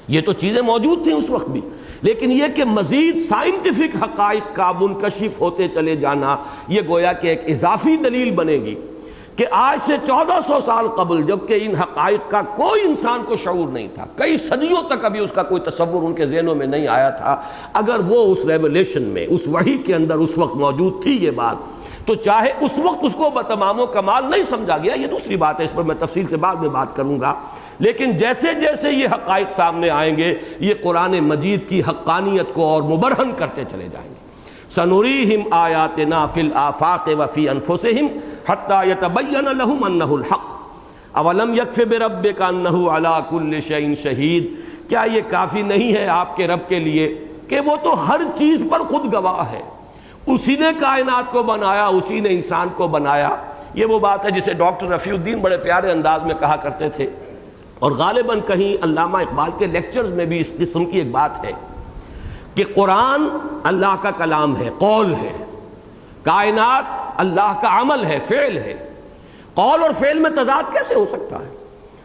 یہ تو چیزیں موجود تھیں اس وقت بھی، لیکن یہ کہ مزید سائنٹیفک حقائق کا منکشف ہوتے چلے جانا، یہ گویا کہ ایک اضافی دلیل بنے گی کہ آج سے 1400 سال قبل، جبکہ ان حقائق کا کوئی انسان کو شعور نہیں تھا، کئی صدیوں تک ابھی اس کا کوئی تصور ان کے ذہنوں میں نہیں آیا تھا، اگر وہ اس ریولیشن میں، اس وحی کے اندر اس وقت موجود تھی یہ بات، تو چاہے اس وقت اس کو بتمام و کمال نہیں سمجھا گیا، یہ دوسری بات ہے، اس پر میں تفصیل سے بعد میں بات کروں گا، لیکن جیسے جیسے یہ حقائق سامنے آئیں گے یہ قرآن مجید کی حقانیت کو اور مبرہن کرتے چلے جائیں گے۔ سنریہم آیاتنا فی الآفاق وفی انفسہم حتی یتبین لہم انہ الحق اولم یکف بربک انہ علی کل شیء شہید۔ کیا یہ کافی نہیں ہے آپ کے رب کے لیے کہ وہ تو ہر چیز پر خود گواہ ہے، اسی نے کائنات کو بنایا، اسی نے انسان کو بنایا۔ یہ وہ بات ہے جسے ڈاکٹر رفیع الدین بڑے پیارے انداز میں کہا کرتے تھے، اور غالباً کہیں علامہ اقبال کے لیکچرز میں بھی اس قسم کی ایک بات ہے کہ قرآن اللہ کا کلام ہے، قول ہے، کائنات اللہ کا عمل ہے، فعل ہے۔ قول اور فعل میں تضاد کیسے ہو سکتا ہے؟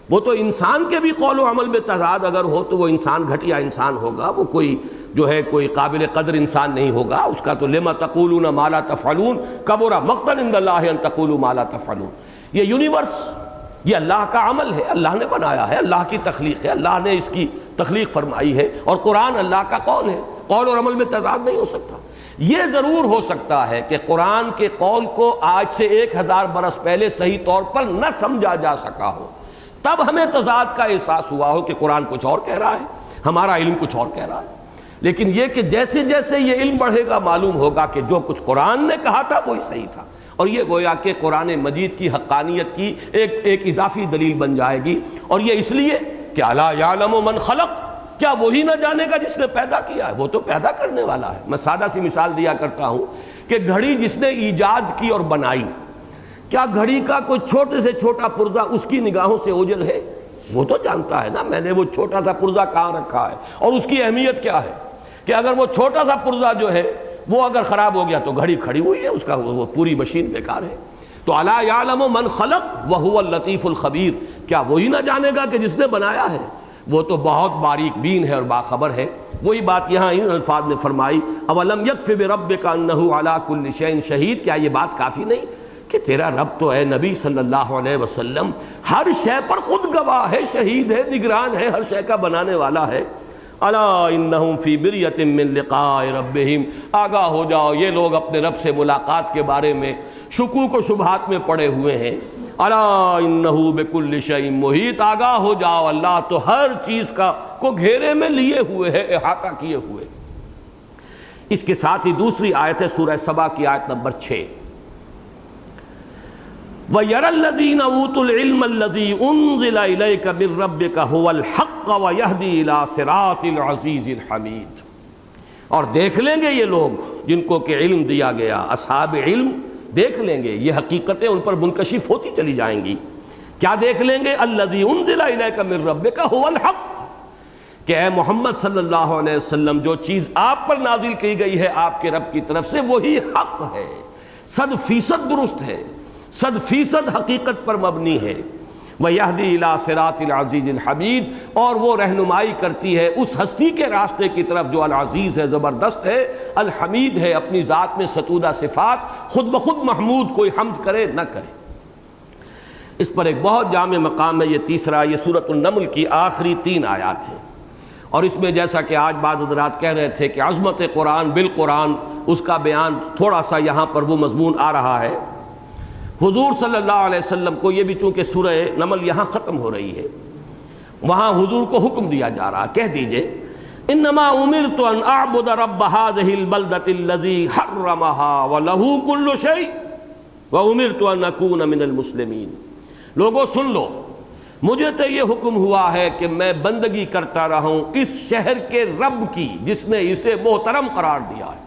وہ تو انسان کے بھی قول و عمل میں تضاد اگر ہو تو وہ انسان گھٹیا انسان ہوگا، وہ کوئی جو ہے کوئی قابل قدر انسان نہیں ہوگا۔ اس کا تو لما تقولون ما لا تفعلون کبر مقتا عند اللہ ان تقولوا ما لا تفعلون۔ یہ یونیورس یہ اللہ کا عمل ہے، اللہ نے بنایا ہے، اللہ کی تخلیق ہے، اللہ نے اس کی تخلیق فرمائی ہے، اور قرآن اللہ کا قول ہے، قول اور عمل میں تضاد نہیں ہو سکتا۔ یہ ضرور ہو سکتا ہے کہ قرآن کے قول کو آج سے 1000 برس پہلے صحیح طور پر نہ سمجھا جا سکا ہو، تب ہمیں تضاد کا احساس ہوا ہو کہ قرآن کچھ اور کہہ رہا ہے، ہمارا علم کچھ اور کہہ رہا ہے۔ لیکن یہ کہ جیسے جیسے یہ علم بڑھے گا معلوم ہوگا کہ جو کچھ قرآن نے کہا تھا وہی صحیح تھا، اور یہ گویا کہ قرآن مجید کی حقانیت کی ایک اضافی دلیل بن جائے گی۔ اور یہ اس لیے کہ الا یعلم من خلق، کیا وہی نہ جانے گا جس نے پیدا کیا ہے؟ وہ تو پیدا کرنے والا ہے۔ میں سادہ سی مثال دیا کرتا ہوں کہ گھڑی جس نے ایجاد کی اور بنائی، کیا گھڑی کا کوئی چھوٹے سے چھوٹا پرزہ اس کی نگاہوں سے اوجھل ہے؟ وہ تو جانتا ہے نا میں نے وہ چھوٹا سا پرزہ کہاں رکھا ہے اور اس کی اہمیت کیا ہے، کہ اگر وہ چھوٹا سا پرزہ جو ہے وہ اگر خراب ہو گیا تو گھڑی کھڑی ہوئی ہے، اس کا وہ پوری مشین بیکار ہے۔ تو الا یعلم من خلق وهو اللطیف الخبیر، کیا وہی نہ جانے گا کہ جس نے بنایا ہے؟ وہ تو بہت باریک بین ہے اور باخبر ہے۔ وہی بات یہاں ان الفاظ میں فرمائی، اولم یکف بربک انہ علی کل شیء شہید، کیا یہ بات کافی نہیں کہ تیرا رب تو ہے نبی صلی اللہ علیہ وسلم ہر شے پر خود گواہ ہے، شہید ہے، نگران ہے، ہر شے کا بنانے والا ہے۔ الا انہم فی مریۃ من لقاء ربہم، آگاہ ہو جاؤ یہ لوگ اپنے رب سے ملاقات کے بارے میں شکوک و شبہات میں پڑے ہوئے ہیں۔ الا انہ بکل شیء محیط، آگاہ ہو جاؤ اللہ تو ہر چیز کو گھیرے میں لیے ہوئے ہے، احاطہ کیے ہوئے۔ اس کے ساتھ ہی دوسری آیت ہے سورہ سبا کی آیت نمبر 6، وَيَرَى الَّذِينَ أُوتُوا الْعِلْمَ الَّذِي أُنزِلَ إِلَيْكَ مِن رَّبِّكَ هُوَ الْحَقُّ وَيَهْدِي إِلَىٰ صِرَاطِ الْعَزِيزِ الْحَمِيدِ۔ اور دیکھ لیں گے یہ لوگ جن کو کہ علم دیا گیا، اصحاب علم دیکھ لیں گے، یہ حقیقتیں ان پر منکشف ہوتی چلی جائیں گی۔ کیا دیکھ لیں گے؟ الَّذِي أُنزِلَ إِلَيْكَ مِن رَّبِّكَ هُوَ الْحَقُّ، کہ اے محمد صلی اللہ علیہ وسلم جو چیز آپ پر نازل کی گئی ہے آپ کے رب کی طرف سے وہی حق ہے، 100% درست ہے، 100% حقیقت پر مبنی ہے۔ وَيَهْدِي إِلَىٰ صِرَاطِ الْعَزِيزِ الْحَمِيدِ، اور وہ رہنمائی کرتی ہے اس ہستی کے راستے کی طرف جو العزیز ہے، زبردست ہے، الحمید ہے، اپنی ذات میں ستودہ صفات، خود بخود محمود، کوئی حمد کرے نہ کرے۔ اس پر ایک بہت جامع مقام ہے، یہ تیسرا، یہ سورۃ النمل کی آخری 3 آیات ہیں، اور اس میں جیسا کہ آج بعض حضرات کہہ رہے تھے کہ عظمت قرآن بالقرآن، اس کا بیان تھوڑا سا یہاں پر وہ مضمون آ رہا ہے۔ حضور صلی اللہ علیہ وسلم کو، یہ بھی چونکہ سورہ نمل یہاں ختم ہو رہی ہے، وہاں حضور کو حکم دیا جا رہا، کہہ دیجئے انما امرت ان اعبد رب هذه البلدة الذي حرمها وله كل شيء وامرت ان اكون من المسلمين۔ لوگوں سن لو، مجھے تو یہ حکم ہوا ہے کہ میں بندگی کرتا رہوں اس شہر کے رب کی جس نے اسے محترم قرار دیا ہے۔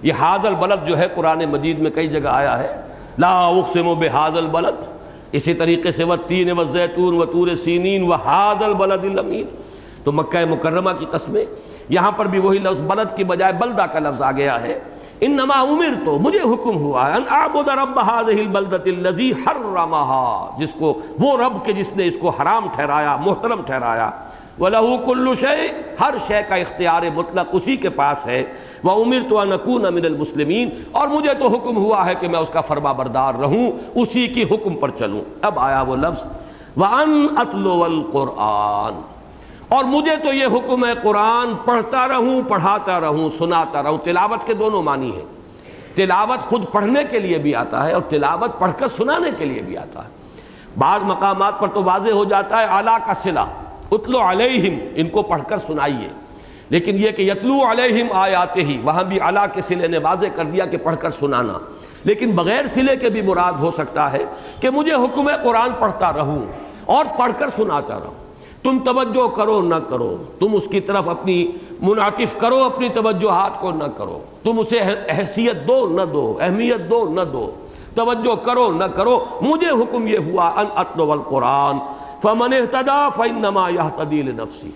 یہ ھذا البلد جو ہے قرآن مجید میں کئی جگہ آیا ہے، لا اقسم بھذا البلد، اسی طریقے سے والتین والزیتون وطور سینین وہذا البلد الامین، تو مکہ مکرمہ کی قسمیں، یہاں پر بھی وہی لفظ بلد کی بجائے بلدہ کا لفظ آ گیا ہے۔ انما امرت، مجھے حکم ہوا ان اعبد رب هذه البلدة الذي حرمها، جس کو وہ رب کے جس نے اس کو حرام ٹھہرایا، محترم ٹھہرایا، وله كل شيء، ہر شے کا اختیار مطلق اسی کے پاس ہے، وامرت ان اكون من المسلمین، اور مجھے تو حکم ہوا ہے کہ میں اس کا فرما بردار رہوں، اسی کی حکم پر چلوں۔ اب آیا وہ لفظ وان اتلو القرآن، اور مجھے تو یہ حکم ہے قرآن پڑھتا رہوں، پڑھاتا رہوں، سناتا رہوں۔ تلاوت کے دونوں معنی ہیں، تلاوت خود پڑھنے کے لیے بھی آتا ہے اور تلاوت پڑھ کر سنانے کے لیے بھی آتا ہے۔ بعض مقامات پر تو واضح ہو جاتا ہے اعلیٰ کا صلہ، اتلو علیہم، ان کو پڑھ کر سنائیے، لیکن یہ کہ یتلو علیہم آیاتہ، وہاں بھی اعلیٰ کے صلے نے واضح کر دیا کہ پڑھ کر سنانا، لیکن بغیر صلے کے بھی مراد ہو سکتا ہے کہ مجھے حکم ہے قرآن پڑھتا رہوں اور پڑھ کر سناتا رہوں۔ تم توجہ کرو نہ کرو، تم اس کی طرف اپنی منعطف کرو، اپنی توجہات کو نہ کرو، تم اسے حیثیت دو نہ دو، اہمیت دو نہ دو، توجہ کرو نہ کرو، مجھے حکم یہ ہوا ان اتلو القرآن فمن اہتدی فانما یہتدی لنفسہ،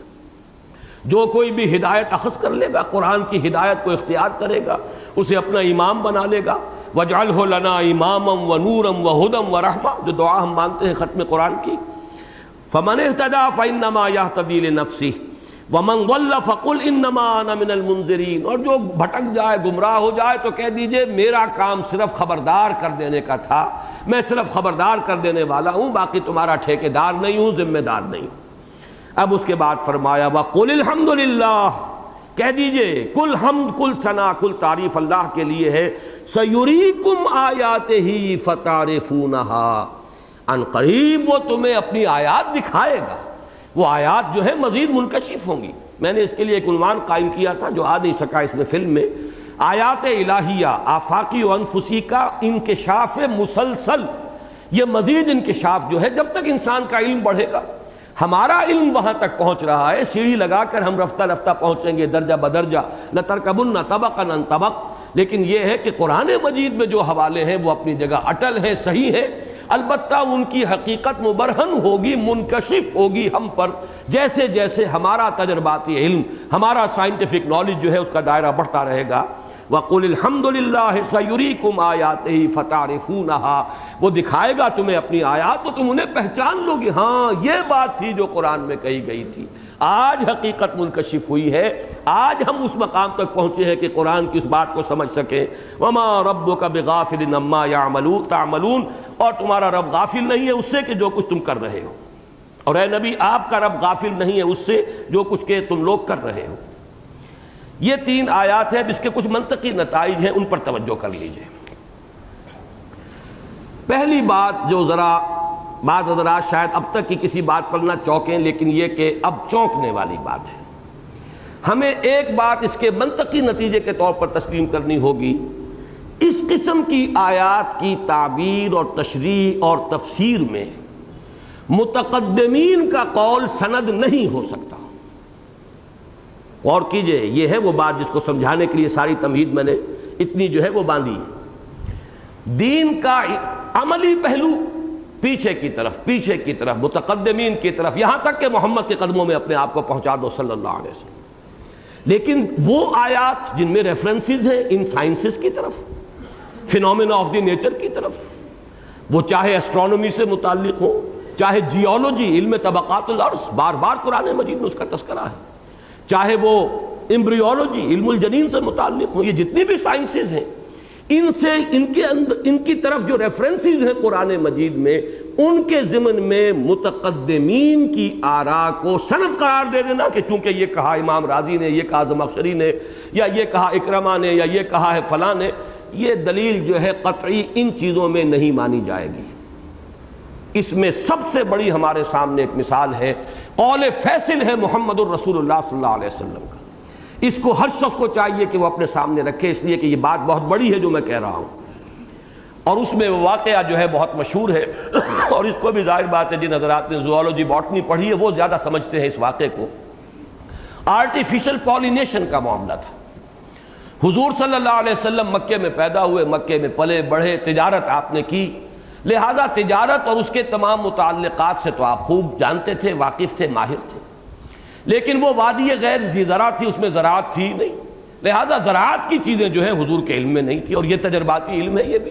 جو کوئی بھی ہدایت اخذ کر لے گا، قرآن کی ہدایت کو اختیار کرے گا، اسے اپنا امام بنا لے گا۔ وَاجْعَلْهُ لَنَا إِمَامًا وَنُورًا وَهُدًى وَرَحْمَةً، جو دعا ہم مانتے ہیں ختم قرآن کی، فمن اہتدی فانما یہتدی لنفسہ ومن ضل فقل انما انا من المنذرین، اور جو بھٹک جائے، گمراہ ہو جائے تو کہہ دیجئے میرا کام صرف خبردار کر دینے کا تھا، میں صرف خبردار کر دینے والا ہوں، باقی تمہارا ٹھیکیدار نہیں ہوں، ذمہ دار نہیں ہوں۔ اب اس کے بعد فرمایا وقل الحمد للہ، کہہ دیجئے کل حمد، کل ثنا، کل تعریف اللہ کے لیے ہے، سیریکم آیاتہ فتعرفونہا، ان قریب وہ تمہیں اپنی آیات دکھائے گا، وہ آیات جو ہے مزید منکشف ہوں گی۔ میں نے اس کے لیے ایک عنوان قائم کیا تھا جو آ نہیں سکا اس میں فلم میں، آیات الہیہ آفاقی و انفسی کا انکشاف مسلسل، یہ مزید انکشاف جو ہے جب تک انسان کا علم بڑھے گا، ہمارا علم وہاں تک پہنچ رہا ہے، سیڑھی لگا کر ہم رفتہ رفتہ پہنچیں گے درجہ بدرجہ، لترکبن طبقا عن طبق، لیکن یہ ہے کہ قرآن مجید میں جو حوالے ہیں وہ اپنی جگہ اٹل ہیں، صحیح ہیں، البتہ ان کی حقیقت مبرہن ہوگی، منکشف ہوگی ہم پر، جیسے جیسے ہمارا تجرباتی علم، ہمارا سائنٹیفک نالج جو ہے اس کا دائرہ بڑھتا رہے گا۔ وَقُلِ الْحَمْدُ لِلَّهِ سَيُرِيكُمْ آيَاتِهِ فَتَعْرِفُونَهَا، وہ دکھائے گا تمہیں اپنی آیات تو تم انہیں پہچان لو گے، ہاں یہ بات تھی جو قرآن میں کہی گئی تھی، آج حقیقت منکشف ہوئی ہے، آج ہم اس مقام تک پہنچے ہیں کہ قرآن کی اس بات کو سمجھ سکیں۔ وَمَا رَبُّكَ بِغَافِلٍ عَمَّا تَعْمَلُونَ، اور تمہارا رب غافل نہیں ہے اس سے کہ جو کچھ تم کر رہے ہو، اور اے نبی آپ کا رب غافل نہیں ہے اس سے جو کچھ کہ تم لوگ کر رہے ہو۔ یہ تین آیات ہیں جس کے کچھ منطقی نتائج ہیں، ان پر توجہ کر لیجئے۔ پہلی بات جو ذرا بعض حضرات شاید اب تک کی کسی بات پر نہ چونکیں، لیکن یہ کہ اب چونکنے والی بات ہے، ہمیں ایک بات اس کے منطقی نتیجے کے طور پر تسلیم کرنی ہوگی، اس قسم کی آیات کی تعبیر اور تشریح اور تفسیر میں متقدمین کا قول سند نہیں ہو سکتا۔ غور کیجئے، یہ ہے وہ بات جس کو سمجھانے کے لیے ساری تمہید میں نے اتنی جو ہے وہ باندھی ہے۔ دین کا عملی پہلو پیچھے کی طرف متقدمین کی طرف، یہاں تک کہ محمد کے قدموں میں اپنے آپ کو پہنچا دو صلی اللہ علیہ وسلم، لیکن وہ آیات جن میں ریفرنسز ہیں ان سائنسز کی طرف، فینومینا آف دی نیچر کی طرف، وہ چاہے اسٹرانومی سے متعلق ہو، چاہے جیولوجی، علم طبقات الارض، بار بار قرآن مجید میں اس کا تذکرہ ہے، چاہے وہ ایمبریولوجی، علم الجنین سے متعلق ہوں، یہ جتنی بھی سائنسز ہیں ان سے ان کی طرف جو ریفرنسز ہیں قرآن مجید میں، ان کے ضمن میں متقدمین کی آراء کو سند قرار دے دینا کہ چونکہ یہ کہا امام رازی نے، یہ کہا زمخشری نے، یا یہ کہا اکرمہ نے، یا یہ کہا ہے فلاں نے، یہ دلیل جو ہے قطعی ان چیزوں میں نہیں مانی جائے گی۔ اس میں سب سے بڑی ہمارے سامنے ایک مثال ہے، قول فیصل ہے محمد الرسول اللہ صلی اللہ علیہ وسلم کا، اس کو ہر شخص کو چاہیے کہ وہ اپنے سامنے رکھے، اس لیے کہ یہ بات بہت بڑی ہے جو میں کہہ رہا ہوں، اور اس میں واقعہ جو ہے بہت مشہور ہے، اور اس کو بھی ظاہر بات ہے جن حضرات نے زوالوجی باٹنی پڑھی ہے وہ زیادہ سمجھتے ہیں اس واقعے کو۔ آرٹیفیشل پولینیشن کا معاملہ تھا۔ حضور صلی اللہ علیہ وسلم مکے میں پیدا ہوئے، مکے میں پلے بڑھے، تجارت آپ نے کی، لہذا تجارت اور اس کے تمام متعلقات سے تو آپ خوب جانتے تھے، واقف تھے، ماہر تھے، لیکن وہ وادی غیر ذی زرع تھی، اس میں زراعت تھی نہیں، لہذا زراعت کی چیزیں جو ہیں حضور کے علم میں نہیں تھی، اور یہ تجرباتی علم ہے۔ یہ بھی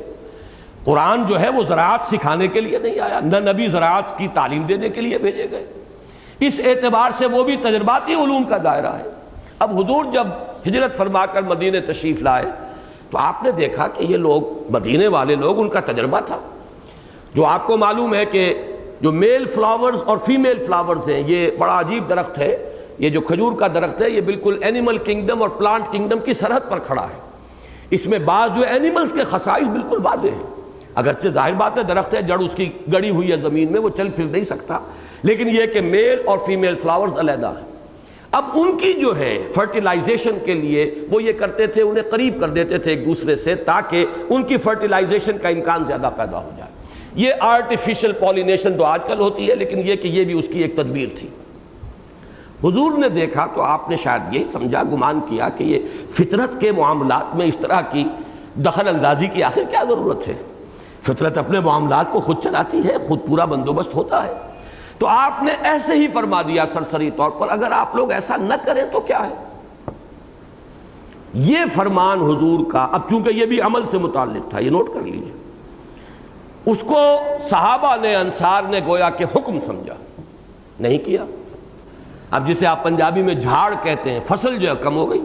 قرآن جو ہے وہ زراعت سکھانے کے لیے نہیں آیا، نہ نبی زراعت کی تعلیم دینے کے لیے بھیجے گئے، اس اعتبار سے وہ بھی تجرباتی علوم کا دائرہ ہے۔ اب حضور جب ہجرت فرما کر مدینے تشریف لائے تو آپ نے دیکھا کہ یہ لوگ مدینے والے لوگ، ان کا تجربہ تھا، جو آپ کو معلوم ہے کہ جو میل فلاورز اور فیمیل فلاورز ہیں، یہ بڑا عجیب درخت ہے، یہ جو کھجور کا درخت ہے یہ بالکل اینیمل کنگڈم اور پلانٹ کنگڈم کی سرحد پر کھڑا ہے۔ اس میں بعض جو اینیملز کے خصائص بالکل واضح ہیں، اگرچہ ظاہر بات ہے درخت ہے، جڑ اس کی گڑی ہوئی ہے زمین میں، وہ چل پھر نہیں سکتا، لیکن یہ کہ میل اور فیمیل فلاورز علیحدہ ہیں۔ اب ان کی جو ہے فرٹیلائزیشن کے لیے وہ یہ کرتے تھے، انہیں قریب کر دیتے تھے ایک دوسرے سے تاکہ ان کی فرٹیلائزیشن کا امکان زیادہ پیدا ہو جائے۔ یہ آرٹیفیشل پالینیشن تو آج کل ہوتی ہے، لیکن یہ کہ یہ بھی اس کی ایک تدبیر تھی۔ حضور نے دیکھا تو آپ نے شاید یہی سمجھا، گمان کیا کہ یہ فطرت کے معاملات میں اس طرح کی دخل اندازی کی آخر کیا ضرورت ہے؟ فطرت اپنے معاملات کو خود چلاتی ہے، خود پورا بندوبست ہوتا ہے۔ تو آپ نے ایسے ہی فرما دیا سرسری طور پر، اگر آپ لوگ ایسا نہ کریں تو کیا ہے؟ یہ فرمان حضور کا، اب چونکہ یہ بھی عمل سے متعلق تھا، یہ نوٹ کر لیجئے، اس کو صحابہ نے، انصار نے گویا کہ حکم سمجھا، نہیں کیا۔ اب جسے آپ پنجابی میں جھاڑ کہتے ہیں، فصل جو ہے کم ہو گئی۔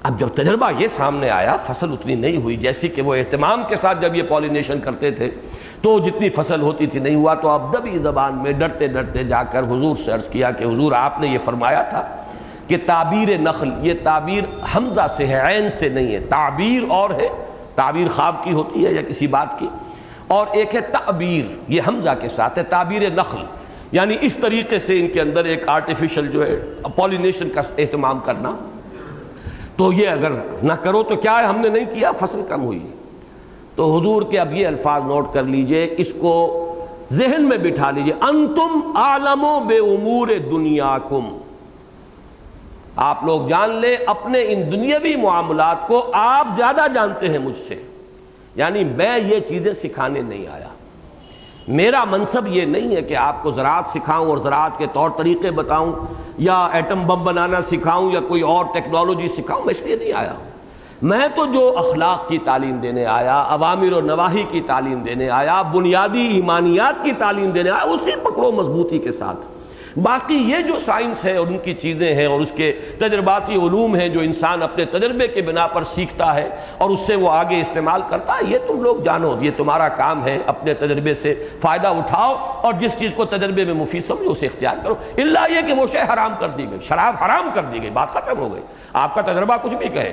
اب جب تجربہ یہ سامنے آیا، فصل اتنی نہیں ہوئی جیسی کہ وہ اہتمام کے ساتھ جب یہ پالینیشن کرتے تھے تو جتنی فصل ہوتی تھی نہیں ہوا، تو اب دبی زبان میں ڈرتے ڈرتے جا کر حضور سے عرض کیا کہ حضور آپ نے یہ فرمایا تھا کہ تعبیر نخل، یہ تعبیر حمزہ سے ہے، عین سے نہیں ہے، تعبیر اور ہے، تعبیر خواب کی ہوتی ہے یا کسی بات کی، اور ایک ہے تعبیر، یہ حمزہ کے ساتھ ہے، تعبیر نخل، یعنی اس طریقے سے ان کے اندر ایک آرٹیفیشل جو ہے پالینیشن کا اہتمام کرنا۔ تو یہ اگر نہ کرو تو کیا ہے، ہم نے نہیں کیا، فصل کم ہوئی۔ تو حضور کے اب یہ الفاظ نوٹ کر لیجئے، اس کو ذہن میں بٹھا لیجئے، انتم اعلم بامور دنیاکم، آپ لوگ جان لیں اپنے ان دنیاوی معاملات کو آپ زیادہ جانتے ہیں مجھ سے، یعنی میں یہ چیزیں سکھانے نہیں آیا، میرا منصب یہ نہیں ہے کہ آپ کو زراعت سکھاؤں اور زراعت کے طور طریقے بتاؤں یا ایٹم بم بنانا سکھاؤں یا کوئی اور ٹیکنالوجی سکھاؤں، میں اس لیے نہیں آیا ہوں۔ میں تو جو اخلاق کی تعلیم دینے آیا، اوامر و نواہی کی تعلیم دینے آیا، بنیادی ایمانیات کی تعلیم دینے آیا، اسے پکڑو مضبوطی کے ساتھ۔ باقی یہ جو سائنس ہے اور ان کی چیزیں ہیں اور اس کے تجرباتی علوم ہیں جو انسان اپنے تجربے کے بنا پر سیکھتا ہے اور اس سے وہ آگے استعمال کرتا ہے، یہ تم لوگ جانو، یہ تمہارا کام ہے، اپنے تجربے سے فائدہ اٹھاؤ اور جس چیز کو تجربے میں مفید سمجھو اسے اختیار کرو، الا یہ کہ وہ شے حرام کر دی گئی، شراب حرام کر دی گئی، بات ختم ہو گئی، آپ کا تجربہ کچھ بھی کہے،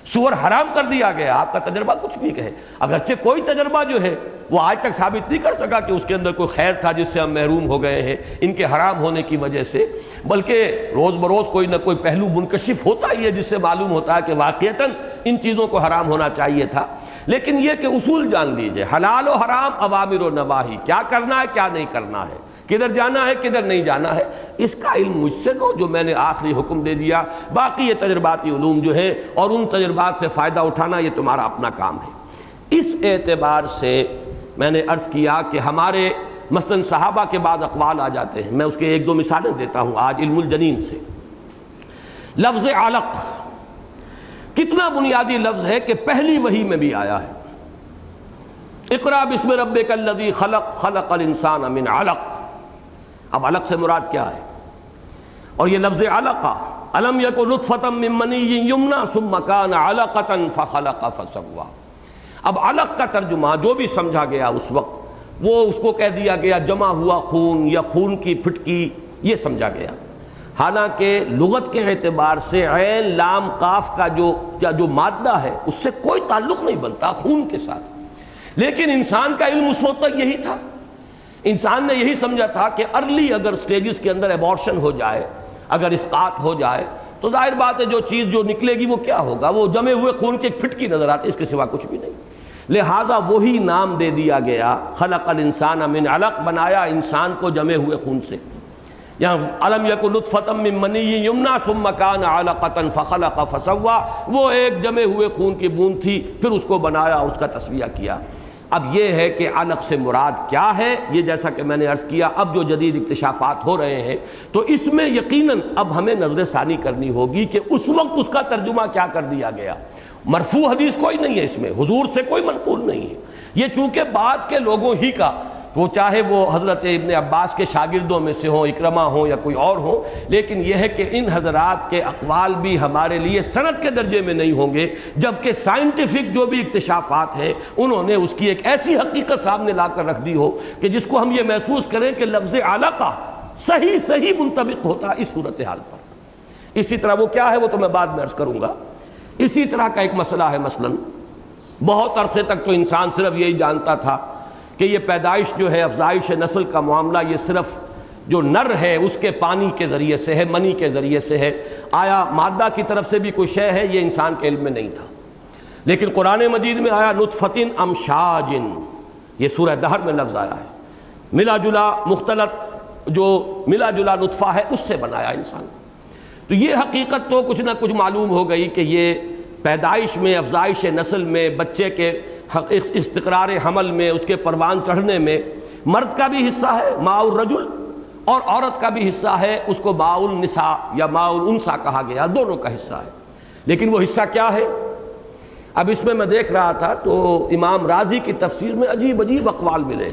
سور حرام کر دیا گیا، آپ کا تجربہ کچھ بھی کہے، اگرچہ کوئی تجربہ جو ہے وہ آج تک ثابت نہیں کر سکا کہ اس کے اندر کوئی خیر تھا جس سے ہم محروم ہو گئے ہیں ان کے حرام ہونے کی وجہ سے، بلکہ روز بروز کوئی نہ کوئی پہلو منکشف ہوتا ہی ہے جس سے معلوم ہوتا ہے کہ واقعتاً ان چیزوں کو حرام ہونا چاہیے تھا۔ لیکن یہ کہ اصول جان لیجئے، حلال و حرام، اوامر و نواہی، کیا کرنا ہے کیا نہیں کرنا ہے، کدھر جانا ہے کدھر نہیں جانا ہے، اس کا علم مجھ سے لو جو میں نے آخری حکم دے دیا، باقی یہ تجرباتی علوم جو ہے اور ان تجربات سے فائدہ اٹھانا یہ تمہارا اپنا کام ہے۔ اس اعتبار سے میں نے عرض کیا کہ ہمارے مثلاً صحابہ کے بعد اقوال آ جاتے ہیں، میں اس کے ایک دو مثالیں دیتا ہوں آج علم الجنین سے۔ لفظ علق کتنا بنیادی لفظ ہے کہ پہلی وحی میں بھی آیا ہے، اقرأ بسم ربک الذی خلق، خلق الانسان من علق۔ اب علق سے مراد کیا ہے؟ اور یہ لفظ علقہ، الم یک نطفۃ من منی یمنی ثم کان علقۃ فخلق فسوی۔ اب علق کا ترجمہ جو بھی سمجھا گیا اس وقت وہ اس کو کہہ دیا گیا جمع ہوا خون یا خون کی پھٹکی، یہ سمجھا گیا، حالانکہ لغت کے اعتبار سے عین لام قاف کا جو مادہ ہے اس سے کوئی تعلق نہیں بنتا خون کے ساتھ، لیکن انسان کا علم اس وقت تک یہی تھا، انسان نے یہی سمجھا تھا کہ ارلی اگر سٹیجز کے اندر ایبورشن ہو جائے، اگر اسقاط ہو جائے تو ظاہر بات ہے جو چیز جو نکلے گی وہ کیا ہوگا، وہ جمے ہوئے خون کی ایک پھٹکی نظر آتی ہے، اس کے سوا کچھ بھی نہیں، لہذا وہی نام دے دیا گیا، خلق الانسان من علق، بنایا انسان کو جمے ہوئے خون سے، یہاں الم یک نطفۃ من منی یمنی ثم کان علقۃ فخلق فسوی، وہ ایک جمے ہوئے خون کی بوند تھی، پھر اس کو بنایا، اس کا تسویہ کیا۔ اب یہ ہے کہ علق سے مراد کیا ہے، یہ جیسا کہ میں نے عرض کیا اب جو جدید اکتشافات ہو رہے ہیں تو اس میں یقیناً اب ہمیں نظر ثانی کرنی ہوگی کہ اس وقت اس کا ترجمہ کیا کر دیا گیا۔ مرفوع حدیث کوئی نہیں ہے اس میں، حضور سے کوئی منقول نہیں ہے، یہ چونکہ بعد کے لوگوں ہی کا، وہ چاہے وہ حضرت ابن عباس کے شاگردوں میں سے ہوں، اکرمہ ہوں یا کوئی اور ہوں، لیکن یہ ہے کہ ان حضرات کے اقوال بھی ہمارے لیے سند کے درجے میں نہیں ہوں گے، جبکہ سائنٹیفک جو بھی اکتشافات ہیں انہوں نے اس کی ایک ایسی حقیقت سامنے لا کر رکھ دی ہو کہ جس کو ہم یہ محسوس کریں کہ لفظ علقہ صحیح منطبق ہوتا اس صورتحال پر۔ اسی طرح وہ کیا ہے وہ تو میں بعد میں عرض کروں گا۔ اسی طرح کا ایک مسئلہ ہے، مثلاً بہت عرصے تک تو انسان صرف یہی جانتا تھا کہ یہ پیدائش جو ہے، افزائش نسل کا معاملہ، یہ صرف جو نر ہے اس کے پانی کے ذریعے سے ہے، منی کے ذریعے سے ہے، آیا مادہ کی طرف سے بھی کوئی شے ہے، یہ انسان کے علم میں نہیں تھا۔ لیکن قرآن مجید میں آیا نطفۃ امشاج، یہ سورہ دہر میں لفظ آیا ہے، ملا جلا مختلط جو ملا جلا نطفہ ہے اس سے بنایا انسان۔ تو یہ حقیقت تو کچھ نہ کچھ معلوم ہو گئی کہ یہ پیدائش میں، افزائش نسل میں، بچے کے استقرار حمل میں، اس کے پروان چڑھنے میں مرد کا بھی حصہ ہے ماء الرجل، اور عورت کا بھی حصہ ہے، اس کو ماء النساء یا ماء الانثى کہا گیا، دونوں کا حصہ ہے۔ لیکن وہ حصہ کیا ہے؟ اب اس میں دیکھ رہا تھا تو امام رازی کی تفسیر میں عجیب اقوال ملے،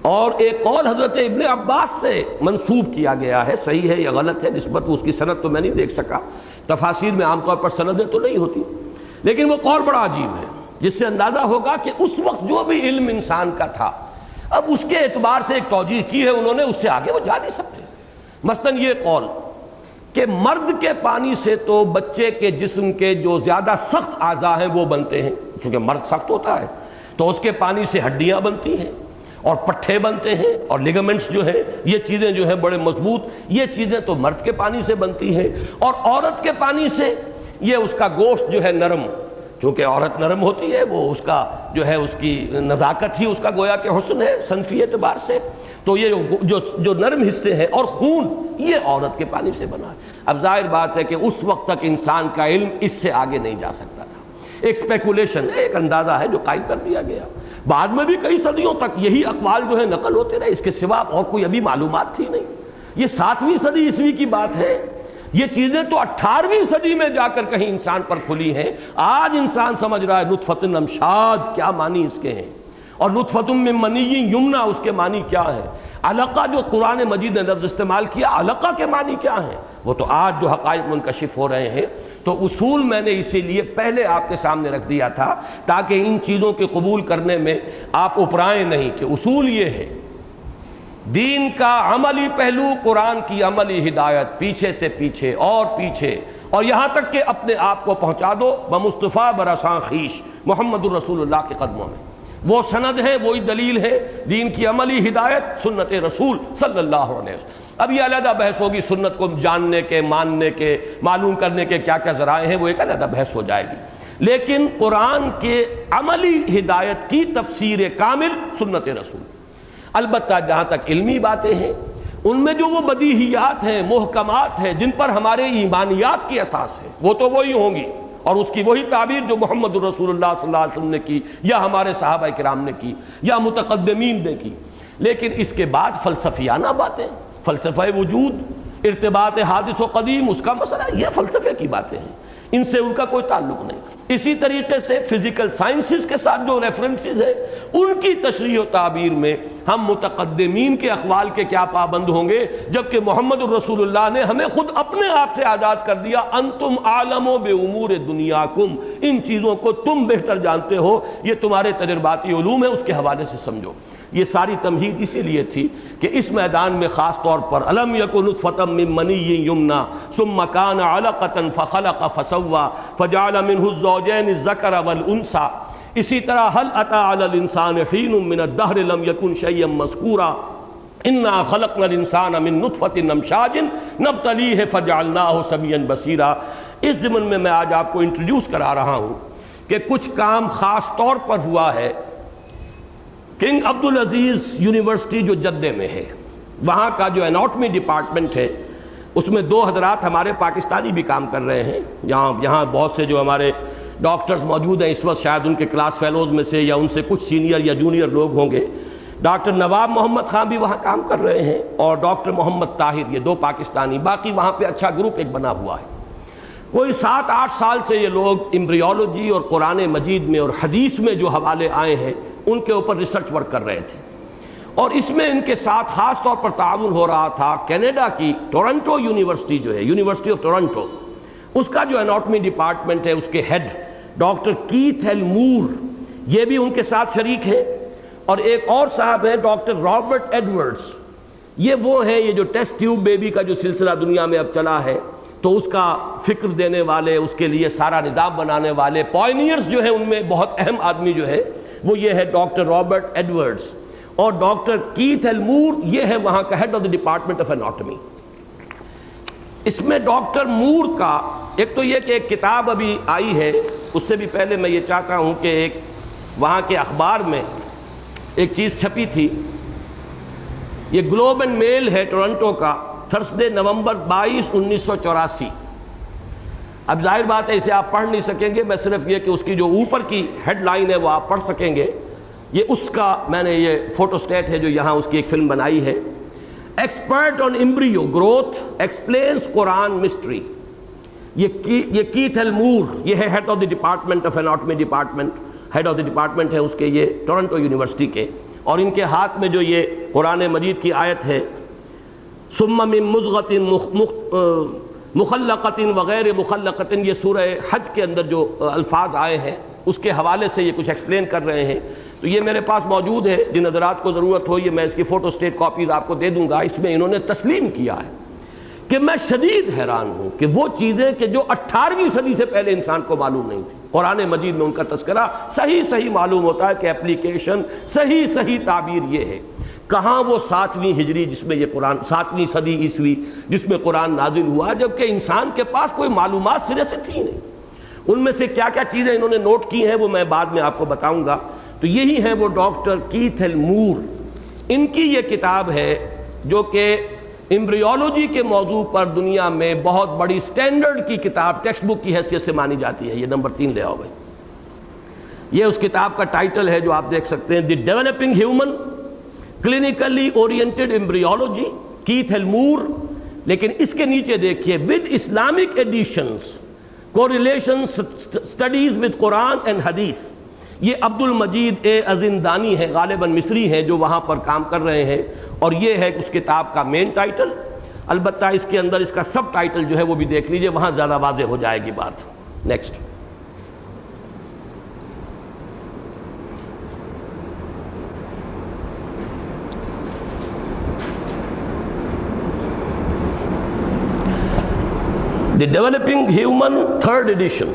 اور ایک قول حضرت ابن عباس سے منسوب کیا گیا ہے، صحیح ہے یا غلط ہے نسبت اس کی سند تو میں نہیں دیکھ سکا، تفاسیر میں عام طور پر سندیں تو نہیں ہوتی، لیکن وہ قول بڑا عجیب ہے، جس سے اندازہ ہوگا کہ اس وقت جو بھی علم انسان کا تھا اب اس کے اعتبار سے ایک توجیہ کی ہے انہوں نے، اس سے آگے وہ جا نہیں سکتے۔ مثلاً یہ قول کہ مرد کے پانی سے تو بچے کے جسم کے جو زیادہ سخت اعضاء ہیں وہ بنتے ہیں، چونکہ مرد سخت ہوتا ہے تو اس کے پانی سے ہڈیاں بنتی ہیں اور پٹھے بنتے ہیں اور لیگمنٹس جو ہیں، یہ چیزیں جو ہیں بڑے مضبوط، یہ چیزیں تو مرد کے پانی سے بنتی ہیں، اور عورت کے پانی سے یہ اس کا گوشت جو ہے نرم، چونکہ عورت نرم ہوتی ہے، وہ اس کا جو ہے اس کی نزاکت ہی اس کا گویا کہ حسن ہے صنفی اعتبار سے، تو یہ جو نرم حصے ہیں، اور خون یہ عورت کے پانی سے بنا ہے۔ اب ظاہر بات ہے کہ اس وقت تک انسان کا علم اس سے آگے نہیں جا سکتا تھا، ایک اسپیکولیشن ہے، ایک اندازہ ہے جو قائم کر دیا گیا۔ بعد میں بھی کئی صدیوں تک یہی اقوال جو ہے نقل ہوتے رہے، اس کے سوا اور کوئی ابھی معلومات تھی نہیں۔ یہ 7ویں صدی عیسوی کی بات ہے، یہ چیزیں تو 18ویں صدی میں جا کر کہیں انسان پر کھلی ہیں۔ آج انسان سمجھ رہا ہے نطفۃ امشاج کیا معنی اس کے ہیں، اور نطفۃ من منی یمنی اس کے معنی کیا ہے، علقہ جو قرآن مجید نے لفظ استعمال کیا علقہ کے معنی کیا ہیں، وہ تو آج جو حقائق منکشف ہو رہے ہیں۔ تو اصول میں نے اسی لیے پہلے آپ کے سامنے رکھ دیا تھا تاکہ ان چیزوں کے قبول کرنے میں آپ اپرائیں نہیں، کہ اصول یہ ہے دین کا عملی پہلو، قرآن کی عملی ہدایت، پیچھے سے پیچھے اور پیچھے، اور یہاں تک کہ اپنے آپ کو پہنچا دو بمصطفیٰ برساں خیش محمد الرسول اللہ کے قدموں میں۔ وہ سند ہے، وہی دلیل ہے، دین کی عملی ہدایت سنت رسول صلی اللہ علیہ وسلم۔ اب یہ علیحدہ بحث ہوگی، سنت کو جاننے کے، ماننے کے، معلوم کرنے کے کیا کیا ذرائع ہیں، وہ ایک علیحدہ بحث ہو جائے گی، لیکن قرآن کے عملی ہدایت کی تفسیر کامل سنت رسول۔ البتہ جہاں تک علمی باتیں ہیں ان میں جو وہ بدیہیات ہیں، محکمات ہیں، جن پر ہمارے ایمانیات کی اساس ہے، وہ تو وہی ہوں گی، اور اس کی وہی تعبیر جو محمد الرسول اللہ صلی اللہ علیہ وسلم نے کی، یا ہمارے صحابہ کرام نے کی، یا متقدمین نے کی۔ لیکن اس کے بعد فلسفیانہ باتیں، فلسفہ وجود، ارتباط حادث و قدیم، اس کا مسئلہ، یہ فلسفے کی باتیں ہیں، ان سے ان کا کوئی تعلق نہیں۔ اسی طریقے سے فزیکل سائنسز کے ساتھ جو ریفرنسز ہیں ان کی تشریح و تعبیر میں ہم متقدمین کے اقوال کے کیا پابند ہوں گے، جبکہ محمد الرسول اللہ نے ہمیں خود اپنے آپ سے آزاد کر دیا، انتم عالم بامور دنیاکم، ان چیزوں کو تم بہتر جانتے ہو، یہ تمہارے تجرباتی علوم ہے، اس کے حوالے سے سمجھو۔ یہ ساری تمہید اسی لیے تھی کہ اس میدان میں خاص طور پر الم یکن نطفۃ من منی یمنی ثم کان علقۃ فخلق فسوى فجعل منه الزوجین الذکر والانثى، اسی طرح هل اتى على الانسان حین من الدہر لم یکن شیئا مذکورا انا خلقنا الانسان من نطفۃ امشاج نبتلیہ فجعلناہ سمیعا بصیرا۔ اس ضمن میں آج آپ کو انٹروڈیوس کرا رہا ہوں کہ کچھ کام خاص طور پر ہوا ہے کنگ عبدالعزیز یونیورسٹی جو جدے میں ہے، وہاں کا جو اناٹمی ڈپارٹمنٹ ہے اس میں 2 حضرات ہمارے پاکستانی بھی کام کر رہے ہیں، یہاں بہت سے جو ہمارے ڈاکٹرز موجود ہیں اس وقت، شاید ان کے کلاس فیلوز میں سے یا ان سے کچھ سینئر یا جونیئر لوگ ہوں گے۔ ڈاکٹر نواب محمد خان بھی وہاں کام کر رہے ہیں اور ڈاکٹر محمد طاہر، یہ 2 پاکستانی، باقی وہاں پہ اچھا گروپ ایک بنا ہوا ہے۔ کوئی 7-8 سال سے یہ لوگ ایمبریولوجی اور قرآن مجید میں اور حدیث میں جو حوالے آئے ہیں ان کے اوپر ریسرچ ورک کر رہے تھے، اور اس میں ان کے ساتھ خاص طور پر تعاون ہو رہا تھا کینیڈا کی ٹورنٹو یونیورسٹی جو ہے، یونیورسٹی آف ٹورنٹو، اس کا جو اناٹمی ڈپارٹمنٹ ہے اس کے head doctor Keith L Moore, یہ بھی ان کے ساتھ شریک ہے، اور ایک اور صاحب ہیں ڈاکٹر رابرٹ ایڈورڈز، یہ وہ ہیں یہ جو ٹیسٹ ٹیوب بیبی کا جو سلسلہ دنیا میں اب چلا ہے تو اس کا فکر دینے والے، اس کے لیے سارا نظام بنانے والے پائنیئرز جو ہیں، ان میں بہت اہم آدمی جو ہے وہ یہ ہے ڈاکٹر رابرٹ ایڈورڈز، اور ڈاکٹر کیتھ ایل مور یہ ہے وہاں کا head of the department of anatomy. اس میں ڈاکٹر مور کا ایک تو یہ کہ ایک کتاب ابھی آئی ہے، اس سے بھی پہلے میں یہ چاہتا ہوں کہ ایک وہاں کے اخبار میں ایک چیز چھپی تھی، یہ گلوب اینڈ میل ہے ٹورنٹو کا، تھرسڈے نومبر 22 1984۔ اب ظاہر بات ہے اسے آپ پڑھ نہیں سکیں گے، میں صرف یہ کہ اس کی جو اوپر کی ہیڈ لائن ہے وہ آپ پڑھ سکیں گے۔ یہ اس کا میں نے یہ فوٹو سٹیٹ ہے جو یہاں اس کی ایک فلم بنائی ہے، expert on embryo growth explains Quran mystery. یہ کیتھ ایل مور، یہ ہے head of the department of anatomy department, head of the department ہے اس کے یہ ٹورنٹو یونیورسٹی کے، اور ان کے ہاتھ میں جو یہ قرآن مجید کی آیت ہے ثم من مضغۃ مخلقۃ وغیر مخلقۃ، یہ سورہ حج کے اندر جو الفاظ آئے ہیں اس کے حوالے سے یہ کچھ ایکسپلین کر رہے ہیں۔ تو یہ میرے پاس موجود ہے، جن حضرات کو ضرورت ہو یہ میں اس کی فوٹو سٹیٹ کاپیز آپ کو دے دوں گا۔ اس میں انہوں نے تسلیم کیا ہے کہ میں شدید حیران ہوں کہ وہ چیزیں کہ جو 18ویں صدی سے پہلے انسان کو معلوم نہیں تھی، قرآن مجید میں ان کا تذکرہ صحیح معلوم ہوتا ہے کہ اپلیکیشن صحیح تعبیر یہ ہے۔ کہاں وہ 7ویں ہجری جس میں یہ قرآن، 7ویں صدی عیسوی جس میں قرآن نازل ہوا، جبکہ انسان کے پاس کوئی معلومات سرے سے تھی نہیں۔ ان میں سے کیا چیزیں انہوں نے نوٹ کی ہیں وہ میں بعد میں آپ کو بتاؤں گا۔ تو یہی ہے وہ ڈاکٹر کیتھ ایل مور، ان کی یہ کتاب ہے جو کہ ایمبریولوجی کے موضوع پر دنیا میں بہت بڑی سٹینڈرڈ کی کتاب، ٹیکسٹ بک کی حیثیت سے مانی جاتی ہے۔ یہ نمبر 3 لے آؤ بھائی، یہ اس کتاب کا ٹائٹل ہے جو آپ دیکھ سکتے ہیں، the developing human clinically oriented embryology, Keith L Moore. لیکن اس کے نیچے دیکھیے with Islamic additions correlation studies with Quran and Hadith. یہ عبد المجید اے ازندانی ہے، غالباً مصری ہیں جو وہاں پر کام کر رہے ہیں، اور یہ ہے اس کتاب کا مین ٹائٹل۔ البتہ اس کے اندر اس کا سب ٹائٹل جو ہے وہ بھی دیکھ لیجئے، وہاں زیادہ واضح ہو جائے گی بات۔ Next. The developing human 3rd edition,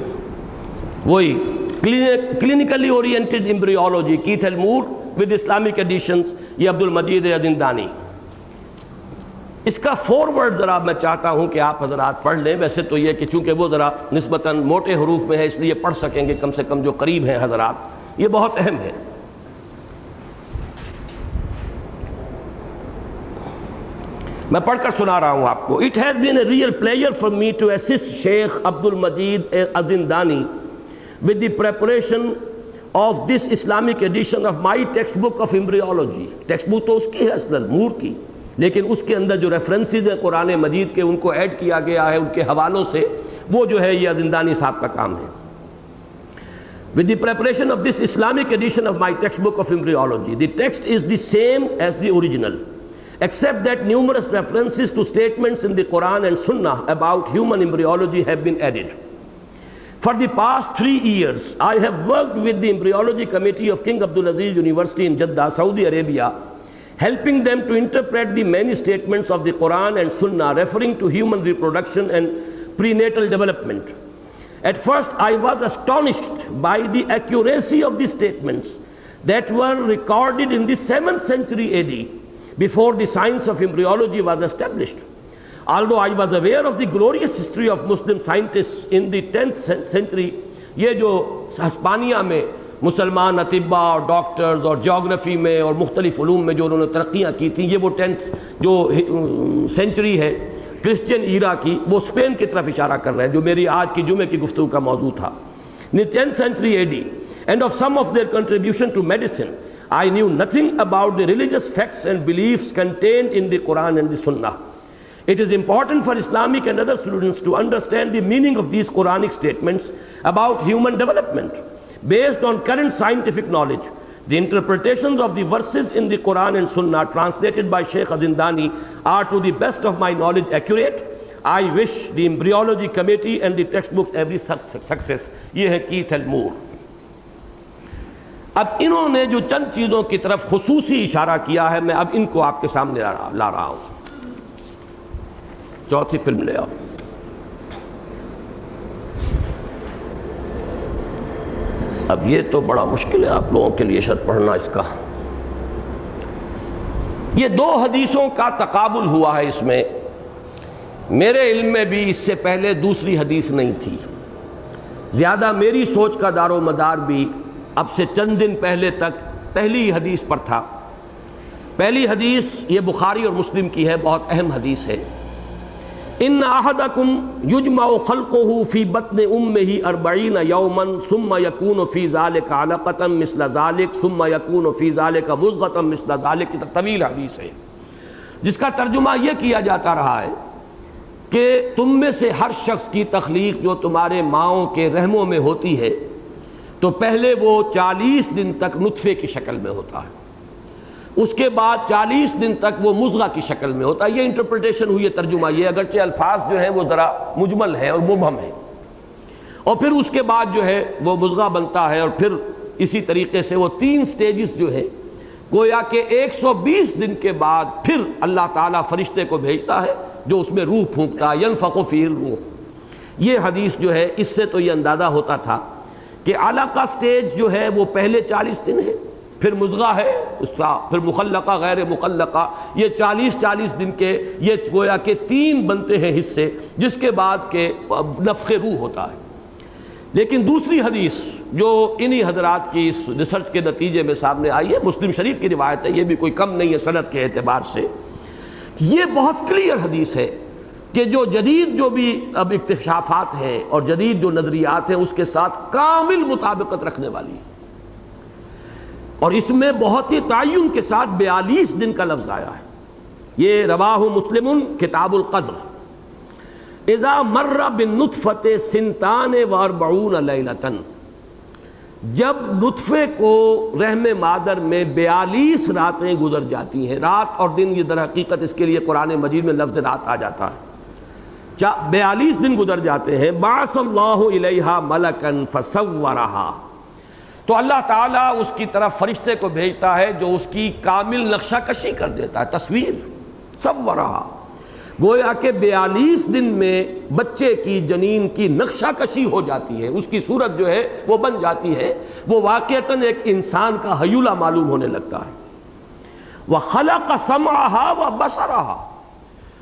وہی clinically oriented embryology, Keith L Moore with Islamic additions, یہ عبد المجید ازندانی۔ اس کا فارورڈ ذرا میں چاہتا ہوں کہ آپ حضرات پڑھ لیں، ویسے تو یہ کہ چونکہ وہ ذرا نسبتاً موٹے حروف میں ہے اس لیے پڑھ سکیں گے کم سے کم جو قریب ہیں حضرات، یہ بہت اہم ہے۔ میں پڑھ کر سنا رہا ہوں آپ کو۔ It has been a real pleasure for me to assist Sheikh Abdul Majid Azindani with the preparation of this Islamic edition of my textbook of embryology۔ Text book تو اس کی ہے اصلاً مور کی، لیکن اس کے اندر جو ریفرنسز ہیں قرآن مجید کے ان کو ایڈ کیا گیا ہے ان کے حوالوں سے، وہ جو ہے یہ ازندانی صاحب کا کام ہے۔ With the preparation of this Islamic edition of my textbook of embryology, the text is the same as the original, except that numerous references to statements in the Quran and Sunnah about human embryology have been added. For the past 3 years, I have worked with the Embryology Committee of King Abdulaziz University in Jeddah, Saudi Arabia, helping them to interpret the many statements of the Quran and Sunnah referring to human reproduction and prenatal development. At first, I was astonished by the accuracy of the statements that were recorded in the 7th century AD, before the science of embryology was established. Although I was aware of the glorious history of Muslim scientists in the 10th century، یہ جو ہسپانیہ میں مسلمان اطباء اور doctors اور geography میں اور مختلف علوم میں جو انہوں نے ترقیاں کی تھیں، یہ وہ 10th جو سینچری ہے کرسچین ایرا کی، وہ اسپین کی طرف اشارہ کر رہے ہیں جو میری آج کی جمعے کی گفتگو کا موضوع تھا۔ in the 10th century AD and of some of their contribution to medicine, I knew nothing about the religious facts and beliefs contained in the Quran and the Sunnah. It is important for Islamic and other students to understand the meaning of these Quranic statements about human development. Based on current scientific knowledge, the interpretations of the verses in the Quran and Sunnah translated by Sheikh Azindani are to the best of my knowledge accurate. I wish the embryology committee and the textbooks every success. یہ ہے Keith المور. اب انہوں نے جو چند چیزوں کی طرف خصوصی اشارہ کیا ہے، میں اب ان کو آپ کے سامنے لا رہا ہوں. چوتھی فلم لے آؤ. اب یہ تو بڑا مشکل ہے آپ لوگوں کے لیے شاید پڑھنا اس کا. یہ دو حدیثوں کا تقابل ہوا ہے اس میں. میرے علم میں بھی اس سے پہلے دوسری حدیث نہیں تھی. زیادہ میری سوچ کا دار و مدار بھی اب سے چند دن پہلے تک پہلی حدیث پر تھا. پہلی حدیث یہ بخاری اور مسلم کی ہے، بہت اہم حدیث ہے. ان احدکم یجمع خلقہ فی بطن امہ 40 یوما ثم یکون فی ذلک علقۃ مثل ذلک ثم یکون فی ذلک مضغۃ مثل ذلک. طویل حدیث ہے جس کا ترجمہ یہ کیا جاتا رہا ہے کہ تم میں سے ہر شخص کی تخلیق جو تمہارے ماؤں کے رحموں میں ہوتی ہے تو پہلے وہ 40 دن تک نطفے کی شکل میں ہوتا ہے، اس کے بعد 40 دن تک وہ مضغہ کی شکل میں ہوتا ہے. یہ انٹرپریٹیشن ہوئی ہے، ترجمہ یہ، اگرچہ الفاظ جو ہیں وہ ذرا مجمل ہیں اور مبہم ہیں. اور پھر اس کے بعد جو ہے وہ مضغہ بنتا ہے، اور پھر اسی طریقے سے وہ 3 سٹیجز جو ہے، گویا کہ 120 دن کے بعد پھر اللہ تعالیٰ فرشتے کو بھیجتا ہے جو اس میں روح پھونکتا ہے. ینفخ فیہ الروح. یہ حدیث جو ہے اس سے تو یہ اندازہ ہوتا تھا کہ علقہ سٹیج جو ہے وہ پہلے 40 دن ہے، پھر مضغہ ہے اس کا، پھر مخلقہ غیر مخلقہ. یہ 40 دن کے یہ گویا کہ 3 بنتے ہیں حصے، جس کے بعد کہ نفخ روح ہوتا ہے. لیکن دوسری حدیث جو انہی حضرات کی اس ریسرچ کے نتیجے میں سامنے آئی ہے، مسلم شریف کی روایت ہے، یہ بھی کوئی کم نہیں ہے سند کے اعتبار سے. یہ بہت کلیئر حدیث ہے کہ جو جدید جو بھی اب اکتشافات ہیں اور جدید جو نظریات ہیں اس کے ساتھ کامل مطابقت رکھنے والی ہے. اور اس میں بہت ہی تعین کے ساتھ 42 دن کا لفظ آیا ہے. یہ رواہ مسلم کتاب القدر. اذا مر بالنطفۃ 42 لیلۃ. جب نطفے کو رحم مادر میں 42 راتیں گزر جاتی ہیں. رات اور دن یہ در حقیقت اس کے لیے قرآن مجید میں لفظ رات آ جاتا ہے. 42 دن گزر جاتے ہیں. بعث اللہ الیہا ملکا فصورہا. تو اللہ تعالیٰ اس کی طرف فرشتے کو بھیجتا ہے جو اس کی کامل نقشہ کشی کر دیتا ہے. تصویر صورہا، گویا کہ 42 دن میں بچے کی جنین کی نقشہ کشی ہو جاتی ہے، اس کی صورت جو ہے وہ بن جاتی ہے. وہ واقعتاً ایک انسان کا ہیولہ معلوم ہونے لگتا ہے. وَخَلَقَ سَمْعَهَا وَبَصَرَهَا.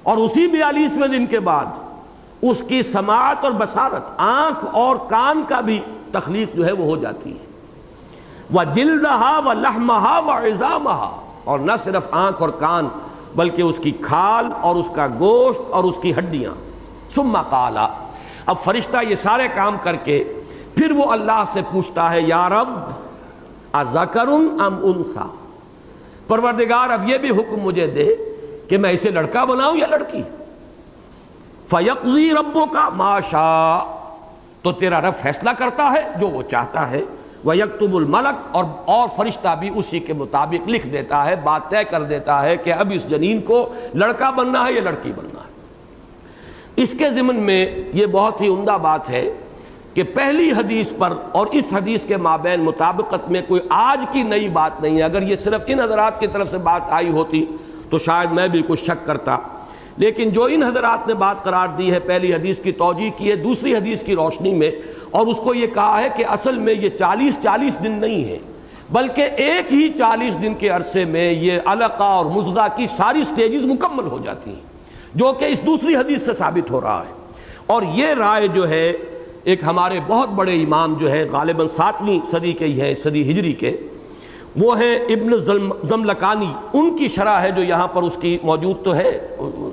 اور اسی 42ویں دن کے بعد اس کی سماعت اور بصارت، آنکھ اور کان کا بھی تخلیق جو ہے وہ ہو جاتی ہے. وَجِلْدَهَا وَلَحْمَهَا وَعِظَامَهَا. اور نہ صرف آنکھ اور کان بلکہ اس کی کھال اور اس کا گوشت اور اس کی ہڈیاں. ثم قال. اب فرشتہ یہ سارے کام کر کے پھر وہ اللہ سے پوچھتا ہے، یا رب اذکر ام انثی. پروردگار اب یہ بھی حکم مجھے دے کہ میں اسے لڑکا بناؤں یا لڑکی. فیقضی ربک ما شاء. تو تیرا رب فیصلہ کرتا ہے جو وہ چاہتا ہے. وَيَكْتُبُ الْمَلَكُ. اور فرشتہ بھی اسی کے مطابق لکھ دیتا ہے، بات طے کر دیتا ہے کہ اب اس جنین کو لڑکا بننا ہے یا لڑکی بننا ہے. اس کے ضمن میں یہ بہت ہی عمدہ بات ہے کہ پہلی حدیث پر اور اس حدیث کے مابین مطابقت میں کوئی آج کی نئی بات نہیں ہے. اگر یہ صرف ان حضرات کی طرف سے بات آئی ہوتی تو شاید میں بھی کچھ شک کرتا، لیکن جو ان حضرات نے بات قرار دی ہے، پہلی حدیث کی توجیہ کی ہے دوسری حدیث کی روشنی میں، اور اس کو یہ کہا ہے کہ اصل میں یہ 40 دن نہیں ہے بلکہ ایک ہی 40 دن کے عرصے میں یہ علقہ اور مضغہ کی ساری سٹیجز مکمل ہو جاتی ہیں، جو کہ اس دوسری حدیث سے ثابت ہو رہا ہے. اور یہ رائے جو ہے ایک ہمارے بہت بڑے امام جو ہے غالباً 7ویں صدی کے ہی ہیں، صدی ہجری کے، وہ ہیں ابن زملکانی، ان کی شرح ہے جو یہاں پر اس کی موجود تو ہے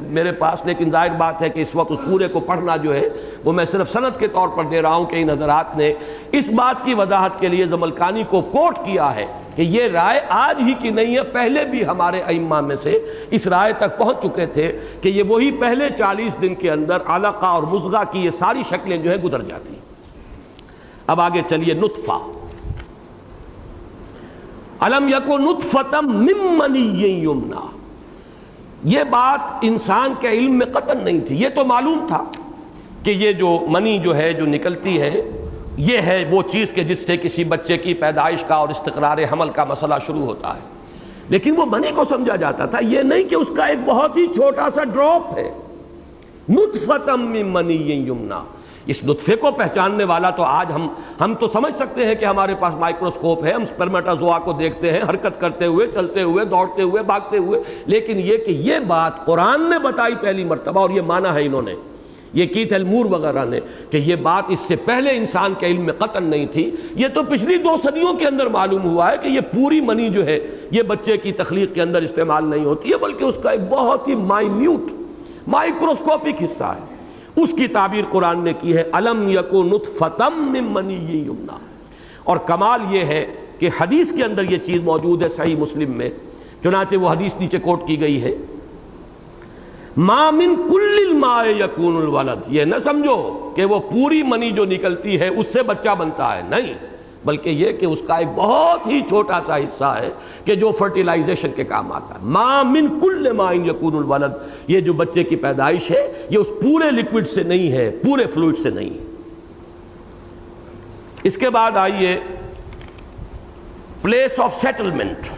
میرے پاس، لیکن ظاہر بات ہے کہ اس وقت اس پورے کو پڑھنا جو ہے وہ میں صرف سند کے طور پر دے رہا ہوں کہ ان حضرات نے اس بات کی وضاحت کے لیے زملکانی کو کوٹ کیا ہے کہ یہ رائے آج ہی کی نہیں ہے، پہلے بھی ہمارے ائمہ میں سے اس رائے تک پہنچ چکے تھے کہ یہ وہی پہلے 40 دن کے اندر علقہ اور مضغہ کی یہ ساری شکلیں جو ہے گزر جاتی ہیں۔ اب آگے چلیے، نطفہ، الم یکن نطفۃ من منی یمنی، یہ بات انسان کے علم میں قطعاً نہیں تھی، یہ تو معلوم تھا کہ یہ جو منی جو ہے جو نکلتی ہے یہ ہے وہ چیز کہ جس سے کسی بچے کی پیدائش کا اور استقرار حمل کا مسئلہ شروع ہوتا ہے، لیکن وہ منی کو سمجھا جاتا تھا، یہ نہیں کہ اس کا ایک بہت ہی چھوٹا سا ڈراپ ہے۔ نطفۃ من منی یمنی، اس نطفے کو پہچاننے والا تو آج ہم تو سمجھ سکتے ہیں کہ ہمارے پاس مائکروسکوپ ہے، ہم سپرمیٹازوا کو دیکھتے ہیں حرکت کرتے ہوئے، چلتے ہوئے، دوڑتے ہوئے، بھاگتے ہوئے، لیکن یہ کہ یہ بات قرآن نے بتائی پہلی مرتبہ، اور یہ مانا ہے انہوں نے، یہ کیتھ ایلمور وغیرہ نے، کہ یہ بات اس سے پہلے انسان کے علم میں قطعاً نہیں تھی، یہ تو پچھلی 2 صدیوں کے اندر معلوم ہوا ہے کہ یہ پوری منی جو ہے یہ بچے کی تخلیق کے اندر استعمال نہیں ہوتی ہے، بلکہ اس کا ایک بہت ہی مائنیوٹ مائکروسکوپک حصہ ہے۔ اس کی تعبیر قرآن نے کی ہے الم یکن نطفۃ من منی یمنی، اور کمال یہ ہے کہ حدیث کے اندر یہ چیز موجود ہے صحیح مسلم میں، چنانچہ وہ حدیث نیچے کوٹ کی گئی ہے، ما من کل الماء یکون الولد، یہ نہ سمجھو کہ وہ پوری منی جو نکلتی ہے اس سے بچہ بنتا ہے، نہیں، بلکہ یہ کہ اس کا ایک بہت ہی چھوٹا سا حصہ ہے کہ جو فرٹیلائزیشن کے کام آتا ہے۔ ما من کل ماء یکون الولد، یہ جو بچے کی پیدائش ہے یہ اس پورے لکوڈ سے نہیں ہے، پورے فلوئڈ سے نہیں ہے۔ اس کے بعد آئیے پلیس آف سیٹلمنٹ،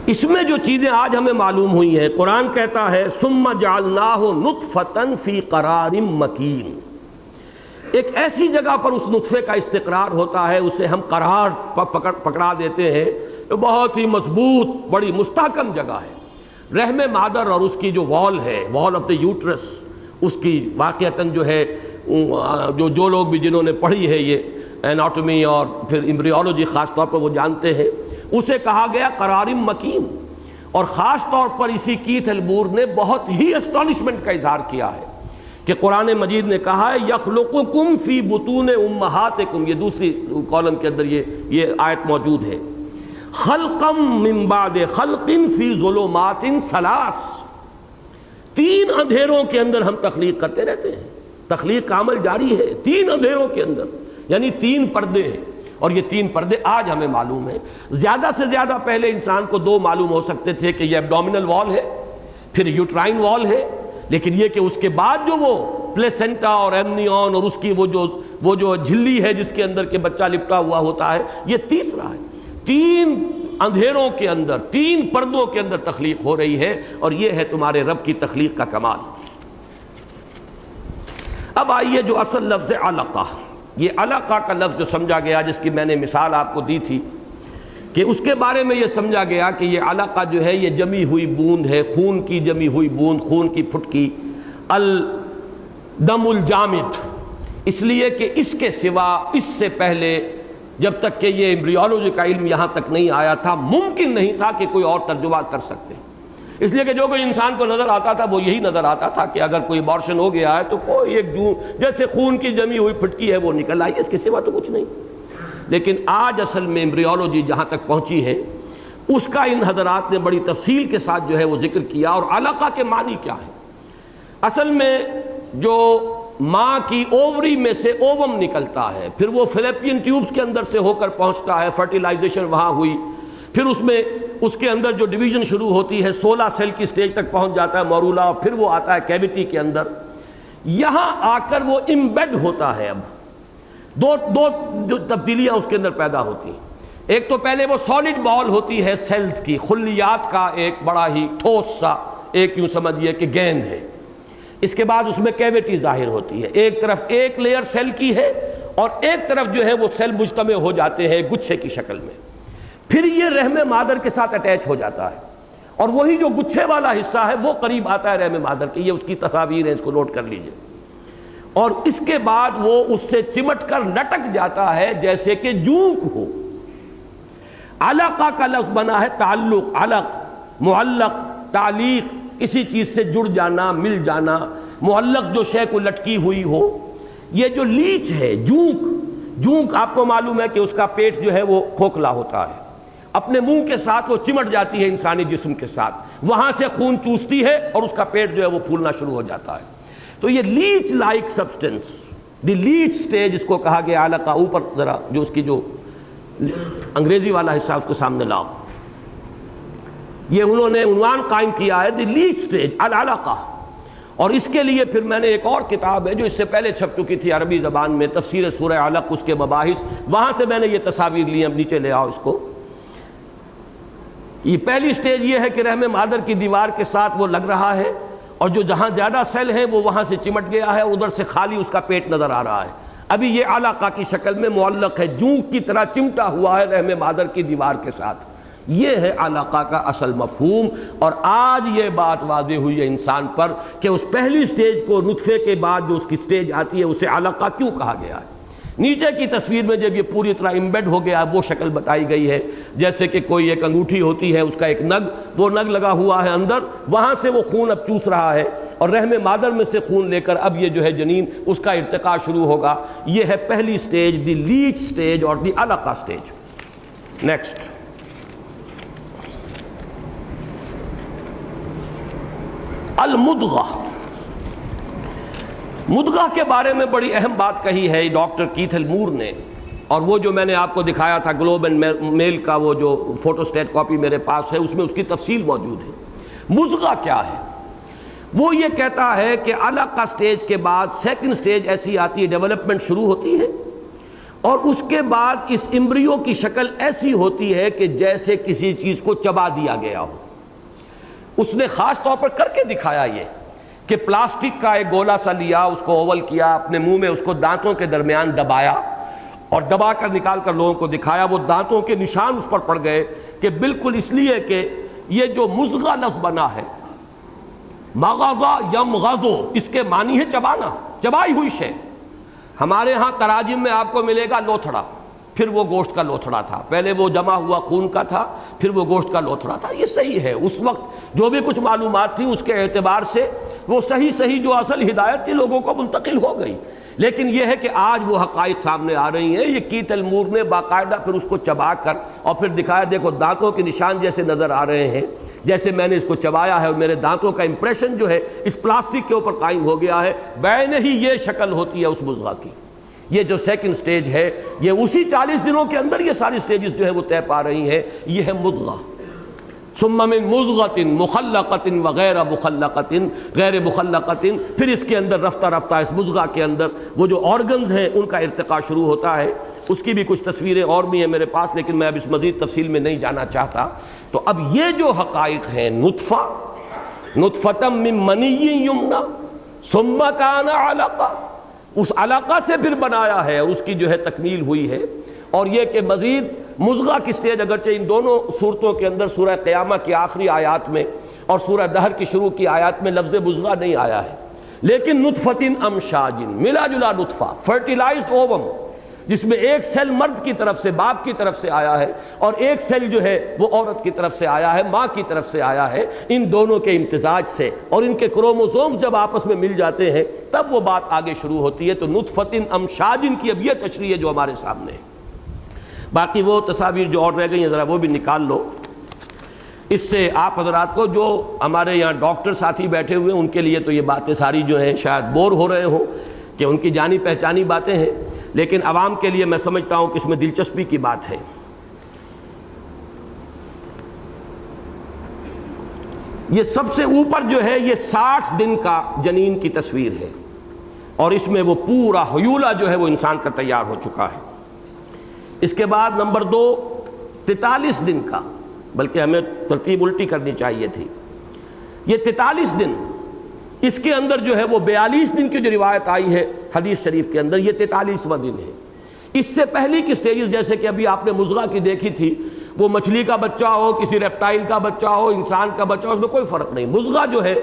اس میں جو چیزیں آج ہمیں معلوم ہوئی ہیں، قرآن کہتا ہے ثم جعلناہ نطفۃ فی قرار مکین، ایک ایسی جگہ پر اس نطفے کا استقرار ہوتا ہے، اسے ہم قرار پکڑا دیتے ہیں، جو بہت ہی مضبوط بڑی مستحکم جگہ ہے۔ رحم مادر اور اس کی جو وال ہے، وال آف دا یوٹرس، اس کی واقعتاً جو ہے جو لوگ بھی جنہوں نے پڑھی ہے یہ ایناٹومی اور پھر ایمبریولوجی خاص طور پر وہ جانتے ہیں، اسے کہا گیا قرار مکین، اور خاص طور پر اسی کیتھ ایلمور نے بہت ہی اسٹانشمنٹ کا اظہار کیا ہے کہ قرآن مجید نے کہا ہے یخلقکم فی بطون امہاتکم، یہ دوسری کالم کے اندر یہ آیت موجود ہے، خلقا من بعد خلق فی ظلمات ثلاث، 3 اندھیروں کے اندر ہم تخلیق کرتے رہتے ہیں، تخلیق کا عمل جاری ہے 3 اندھیروں کے اندر، یعنی 3 پردے ہیں، اور یہ 3 پردے آج ہمیں معلوم ہیں۔ زیادہ سے زیادہ پہلے انسان کو 2 معلوم ہو سکتے تھے کہ یہ ایبڈومینل وال ہے، پھر یوٹرائن وال ہے، لیکن یہ کہ اس کے بعد جو وہ پلیسنٹا اور ایمنیون اور اس کی وہ جو جھلی ہے جس کے اندر کہ بچہ لپٹا ہوا ہوتا ہے، یہ تیسرا ہے۔ 3 اندھیروں کے اندر، 3 پردوں کے اندر تخلیق ہو رہی ہے، اور یہ ہے تمہارے رب کی تخلیق کا کمال۔ اب آئیے جو اصل لفظ علقہ، یہ علقہ کا لفظ جو سمجھا گیا، جس کی میں نے مثال آپ کو دی تھی کہ اس کے بارے میں یہ سمجھا گیا کہ یہ علقہ جو ہے یہ جمی ہوئی بوند ہے، خون کی جمی ہوئی بوند، خون کی پھٹکی، الدم الجامد، اس لیے کہ اس کے سوا اس سے پہلے جب تک کہ یہ ایمبریولوجی کا علم یہاں تک نہیں آیا تھا، ممکن نہیں تھا کہ کوئی اور ترجمہ کر سکتے، اس لیے کہ جو کوئی انسان کو نظر آتا تھا وہ یہی نظر آتا تھا کہ اگر کوئی ابارشن ہو گیا ہے تو کوئی ایک جیسے خون کی جمی ہوئی پھٹکی ہے وہ نکل آئی، اس کے سوا تو کچھ نہیں۔ لیکن آج اصل میں ایمبریولوجی جہاں تک پہنچی ہے اس کا ان حضرات نے بڑی تفصیل کے ساتھ جو ہے وہ ذکر کیا، اور علقہ کے معنی کیا ہے۔ اصل میں جو ماں کی اووری میں سے اووم نکلتا ہے، پھر وہ فلیپین ٹیوبز کے اندر سے ہو کر پہنچتا ہے، فرٹیلائزیشن وہاں ہوئی، پھر اس کے اندر جو ڈویژن شروع ہوتی ہے 16 سیل کی سٹیج تک پہنچ جاتا ہے مورولا، اور پھر وہ آتا ہے کیویٹی کے اندر، یہاں آ کر وہ امبیڈ ہوتا ہے۔ اب دو جو تبدیلیاں اس کے اندر پیدا ہوتی ہیں، ایک تو پہلے وہ سالڈ بال ہوتی ہے سیلز کی، خلیات کا ایک بڑا ہی ٹھوس سا ایک یوں سمجھیے کہ گیند ہے، اس کے بعد اس میں کیویٹی ظاہر ہوتی ہے، ایک طرف ایک لیئر سیل کی ہے اور ایک طرف جو ہے وہ سیل مجتمع ہو جاتے ہیں گچھے کی شکل میں، پھر یہ رحم مادر کے ساتھ اٹیچ ہو جاتا ہے، اور وہی جو گچھے والا حصہ ہے وہ قریب آتا ہے رحم مادر کے، یہ اس کی تصاویر ہیں، اس کو نوٹ کر لیجئے۔ اور اس کے بعد وہ اس سے چمٹ کر لٹک جاتا ہے جیسے کہ جونک ہو۔ علقہ کا لفظ بنا ہے تعلق، علق، معلق، تعلیق، کسی چیز سے جڑ جانا، مل جانا، معلق جو شے کو لٹکی ہوئی ہو۔ یہ جو لیچ ہے، جونک آپ کو معلوم ہے کہ اس کا پیٹ جو ہے وہ کھوکھلا ہوتا ہے، اپنے منہ کے ساتھ وہ چمٹ جاتی ہے انسانی جسم کے ساتھ، وہاں سے خون چوستی ہے اور اس کا پیٹ جو ہے وہ پھولنا شروع ہو جاتا ہے۔ تو یہ لیچ لائک سبسٹنس، دی لیچ سٹیج اس کو کہا گیا۔ علقہ، اوپر ذرا جو اس کی جو انگریزی والا حصہ اس کو سامنے لاؤ، یہ انہوں نے عنوان قائم کیا ہے دی لیچ سٹیج العلقہ۔ اور اس کے لیے پھر میں نے ایک اور کتاب ہے جو اس سے پہلے چھپ چکی تھی عربی زبان میں، تفسیر سورہ علق، اس کے مباحث، وہاں سے میں نے یہ تصاویر لی ہیں، اب نیچے لے آؤ اس کو۔ یہ پہلی سٹیج یہ ہے کہ رحم مادر کی دیوار کے ساتھ وہ لگ رہا ہے، اور جو جہاں زیادہ سیل ہے وہ وہاں سے چمٹ گیا ہے، ادھر سے خالی اس کا پیٹ نظر آ رہا ہے۔ ابھی یہ علقہ کی شکل میں معلق ہے، جونک کی طرح چمٹا ہوا ہے رحم مادر کی دیوار کے ساتھ۔ یہ ہے علقہ کا اصل مفہوم، اور آج یہ بات واضح ہوئی ہے انسان پر کہ اس پہلی سٹیج کو، نطفے کے بعد جو اس کی سٹیج آتی ہے، اسے علقہ کیوں کہا گیا ہے۔ نیچے کی تصویر میں جب یہ پوری طرح امبیڈ ہو گیا، وہ شکل بتائی گئی ہے جیسے کہ کوئی ایک انگوٹھی ہوتی ہے، اس کا ایک نگ، وہ نگ لگا ہوا ہے اندر، وہاں سے وہ خون اب چوس رہا ہے، اور رحم مادر میں سے خون لے کر اب یہ جو ہے جنین اس کا ارتقاء شروع ہوگا۔ یہ ہے پہلی سٹیج، دی لیچ سٹیج اور دی علقہ سٹیج۔ نیکسٹ، المدغہ۔ مدغہ کے بارے میں بڑی اہم بات کہی ہے ڈاکٹر کیتھل مور نے، اور وہ جو میں نے آپ کو دکھایا تھا گلوب اینڈ میل کا وہ جو فوٹو سٹیٹ کاپی میرے پاس ہے، اس میں اس کی تفصیل موجود ہے۔ مدغہ کیا ہے؟ وہ یہ کہتا ہے کہ علقہ سٹیج کے بعد سیکنڈ سٹیج ایسی آتی ہے، ڈیولپمنٹ شروع ہوتی ہے، اور اس کے بعد اس امبریو کی شکل ایسی ہوتی ہے کہ جیسے کسی چیز کو چبا دیا گیا ہو۔ اس نے خاص طور پر کر کے دکھایا یہ کہ پلاسٹک کا ایک گولا سا لیا، اس کو اوول کیا، اپنے منہ میں اس کو دانتوں کے درمیان دبایا، اور دبا کر نکال کر لوگوں کو دکھایا۔ وہ دانتوں کے نشان اس پر پڑ گئے کہ بالکل اس لیے کہ یہ جو مضغہ لفظ بنا ہے، مغض یمغض، اس کے معنی ہے چبانا، چبائی ہوئی شے۔ ہمارے ہاں تراجم میں آپ کو ملے گا لوتھڑا، پھر وہ گوشت کا لوتھڑا تھا، پہلے وہ جمع ہوا خون کا تھا، پھر وہ گوشت کا لوتھڑا تھا۔ یہ صحیح ہے، اس وقت جو بھی کچھ معلومات تھی اس کے اعتبار سے وہ صحیح جو اصل ہدایت تھی لوگوں کو منتقل ہو گئی، لیکن یہ ہے کہ آج وہ حقائق سامنے آ رہی ہیں۔ یہ کیتھل مور نے باقاعدہ پھر اس کو چبا کر اور پھر دکھایا، دیکھو دانتوں کے نشان جیسے نظر آ رہے ہیں، جیسے میں نے اس کو چبایا ہے اور میرے دانتوں کا امپریشن جو ہے اس پلاسٹک کے اوپر قائم ہو گیا ہے۔ بین ہی یہ شکل ہوتی ہے اس مضغہ کی۔ یہ جو سیکنڈ سٹیج ہے، یہ اسی 40 دنوں کے اندر یہ ساری سٹیجز جو ہے وہ طے پا رہی ہیں۔ یہ ہے مضغہ۔ ثم من مضغۃ مخلقۃ وغیر مخلقۃ، غیر مخلقۃ، پھر اس کے اندر رفتہ رفتہ اس مضغہ کے اندر وہ جو آرگنز ہیں ان کا ارتقاء شروع ہوتا ہے۔ اس کی بھی کچھ تصویریں اور بھی ہیں میرے پاس، لیکن میں اب اس مزید تفصیل میں نہیں جانا چاہتا۔ تو اب یہ جو حقائق ہیں، نطفۃ من منی یمنی ثم کان علقہ، اس علقہ سے پھر بنایا ہے، اس کی جو ہے تکمیل ہوئی ہے۔ اور یہ کہ مزید مضغہ کی سٹیج اگرچہ ان دونوں صورتوں کے اندر سورہ قیامہ کی آخری آیات میں اور سورہ دہر کی شروع کی آیات میں لفظ مضغہ نہیں آیا ہے، لیکن نطفۃ امشاج، ملا جلا نطفہ، فرٹیلائزڈ اووم، جس میں ایک سیل مرد کی طرف سے، باپ کی طرف سے آیا ہے، اور ایک سیل جو ہے وہ عورت کی طرف سے آیا ہے، ماں کی طرف سے آیا ہے۔ ان دونوں کے امتزاج سے اور ان کے کروموسومز جب آپس میں مل جاتے ہیں تب وہ بات آگے شروع ہوتی ہے۔ تو نطفۃ امشاج کی اب یہ تشریح ہے جو ہمارے سامنے ہے۔ باقی وہ تصاویر جو اور رہ گئی ہیں ذرا وہ بھی نکال لو۔ اس سے آپ حضرات کو، جو ہمارے یہاں ڈاکٹر ساتھی بیٹھے ہوئے ہیں، ان کے لیے تو یہ باتیں ساری جو ہیں شاید بور ہو رہے ہوں کہ ان کی جانی پہچانی باتیں ہیں، لیکن عوام کے لیے میں سمجھتا ہوں کہ اس میں دلچسپی کی بات ہے۔ یہ سب سے اوپر جو ہے یہ 60 دن کا جنین کی تصویر ہے، اور اس میں وہ پورا حیولہ جو ہے وہ انسان کا تیار ہو چکا ہے۔ اس کے بعد نمبر 2 43 دن کا، بلکہ ہمیں ترتیب الٹی کرنی چاہیے تھی۔ یہ 43 دن، اس کے اندر جو ہے وہ 42 دن کی جو روایت آئی ہے حدیث شریف کے اندر، یہ 43واں دن ہے۔ اس سے پہلی کی سٹیجز جیسے کہ ابھی آپ نے مضغہ کی دیکھی تھی، وہ مچھلی کا بچہ ہو، کسی ریپٹائل کا بچہ ہو، انسان کا بچہ ہو، اس میں کوئی فرق نہیں۔ مضغہ جو ہے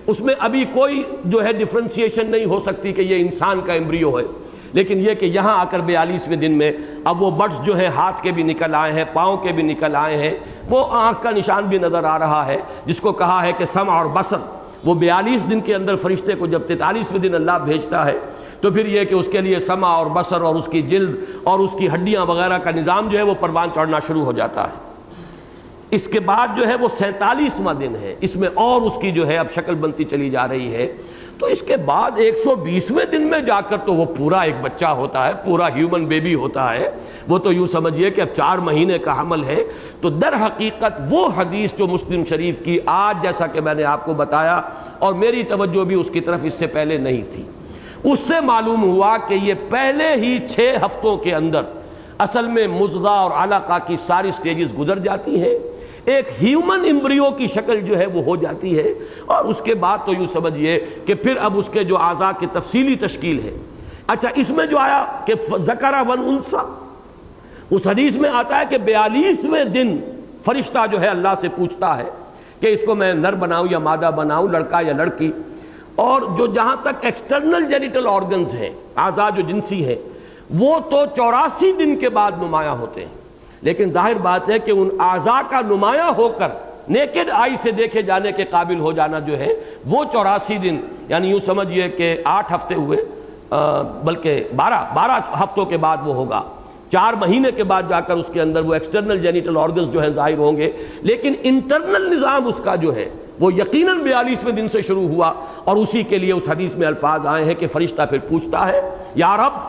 اس میں ابھی کوئی جو ہے ڈفرینسیشن نہیں ہو سکتی کہ یہ انسان کا ایمبریو ہے، لیکن یہ کہ یہاں آ کر 42ویں دن میں اب وہ بڈز جو ہیں ہاتھ کے بھی نکل آئے ہیں، پاؤں کے بھی نکل آئے ہیں، وہ آنکھ کا نشان بھی نظر آ رہا ہے، جس کو کہا ہے کہ سمع اور بصر، وہ 42 دن کے اندر فرشتے کو جب 43ویں دن اللہ بھیجتا ہے تو پھر یہ کہ اس کے لیے سمع اور بصر اور اس کی جلد اور اس کی ہڈیاں وغیرہ کا نظام جو ہے وہ پروان چڑھنا شروع ہو جاتا ہے۔ اس کے بعد جو ہے وہ 47واں دن ہے، اس میں اور اس کی جو ہے اب شکل بنتی چلی جا رہی ہے، تو اس کے بعد 120ویں دن میں جا کر تو وہ پورا ایک بچہ ہوتا ہے، پورا ہیومن بیبی ہوتا ہے۔ وہ تو یوں سمجھیے کہ اب 4 مہینے کا حمل ہے۔ تو در حقیقت وہ حدیث جو مسلم شریف کی آج جیسا کہ میں نے آپ کو بتایا، اور میری توجہ بھی اس کی طرف اس سے پہلے نہیں تھی، اس سے معلوم ہوا کہ یہ پہلے ہی 6 ہفتوں کے اندر اصل میں مضغہ اور علقہ کی ساری سٹیجز گزر جاتی ہیں، ایک ہیومن امبریو کی شکل جو ہے وہ ہو جاتی ہے، اور اس کے بعد تو یوں سمجھیے کہ پھر اب اس کے جو اعضاء کی تفصیلی تشکیل ہے۔ اچھا، اس میں جو آیا کہ ذکر والانثی، اس حدیث میں آتا ہے کہ 42ویں دن فرشتہ جو ہے اللہ سے پوچھتا ہے کہ اس کو میں نر بناؤں یا مادہ بناؤں، لڑکا یا لڑکی، اور جو جہاں تک ایکسٹرنل جینیٹل آرگنز ہیں، اعضاء جو جنسی ہیں، وہ تو 84 دن کے بعد نمایاں ہوتے ہیں، لیکن ظاہر بات ہے کہ ان اعضاء کا نمایاں ہو کر نیکڈ آئی سے دیکھے جانے کے قابل ہو جانا جو ہے وہ 84 دن، یعنی یوں سمجھیے کہ 8 ہفتے ہوئے، بلکہ 12 ہفتوں کے بعد وہ ہوگا، 4 مہینے کے بعد جا کر اس کے اندر وہ ایکسٹرنل جینیٹل آرگنز جو ہیں ظاہر ہوں گے، لیکن انٹرنل نظام اس کا جو ہے وہ یقیناً 42ویں دن سے شروع ہوا، اور اسی کے لیے اس حدیث میں الفاظ آئے ہیں کہ فرشتہ پھر پوچھتا ہے یا رب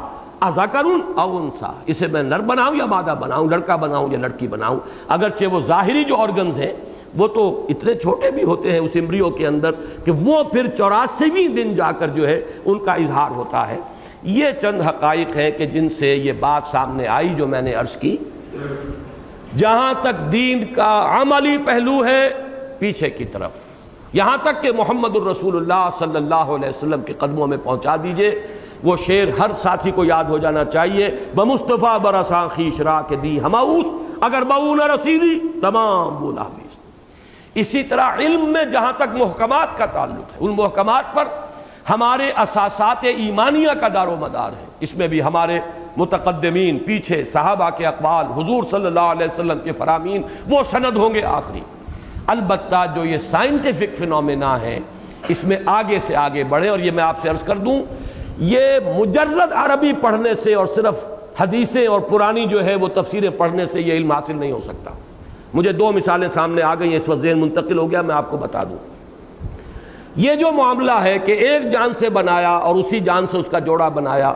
اذکر او انثی، اسے میں نر بناؤں یا مادہ بناؤں، لڑکا بناؤں یا لڑکی بناؤں۔ اگرچہ وہ ظاہری جو آرگنز ہیں وہ تو اتنے چھوٹے بھی ہوتے ہیں اس امبریو کے اندر کہ وہ پھر 84ویں دن جا کر جو ہے ان کا اظہار ہوتا ہے۔ یہ چند حقائق ہیں کہ جن سے یہ بات سامنے آئی جو میں نے عرض کی۔ جہاں تک دین کا عملی پہلو ہے پیچھے کی طرف، یہاں تک کہ محمد الرسول اللہ صلی اللہ علیہ وسلم کے قدموں میں پہنچا دیجئے۔ وہ شعر ہر ساتھی کو یاد ہو جانا چاہیے، بمصطفیٰ برساں خویش را کے دی ہماؤس، اگر بہو نہ رسیدی تمام بولا بیس۔ اسی طرح علم میں جہاں تک محکمات کا تعلق ہے، ان محکمات پر ہمارے اساسات ایمانیہ کا دار و مدار ہے۔ اس میں بھی ہمارے متقدمین، پیچھے صحابہ کے اقوال، حضور صلی اللہ علیہ وسلم کے فرامین وہ سند ہوں گے آخری۔ البتہ جو یہ سائنٹیفک فنومینا ہے اس میں آگے سے آگے بڑھے، اور یہ میں آپ سے عرض کر دوں، یہ مجرد عربی پڑھنے سے اور صرف حدیثیں اور پرانی جو ہے وہ تفسیریں پڑھنے سے یہ علم حاصل نہیں ہو سکتا۔ مجھے 2 مثالیں سامنے آ گئی ہیں، اس وقت ذہن منتقل ہو گیا، میں آپ کو بتا دوں۔ یہ جو معاملہ ہے کہ ایک جان سے بنایا اور اسی جان سے اس کا جوڑا بنایا،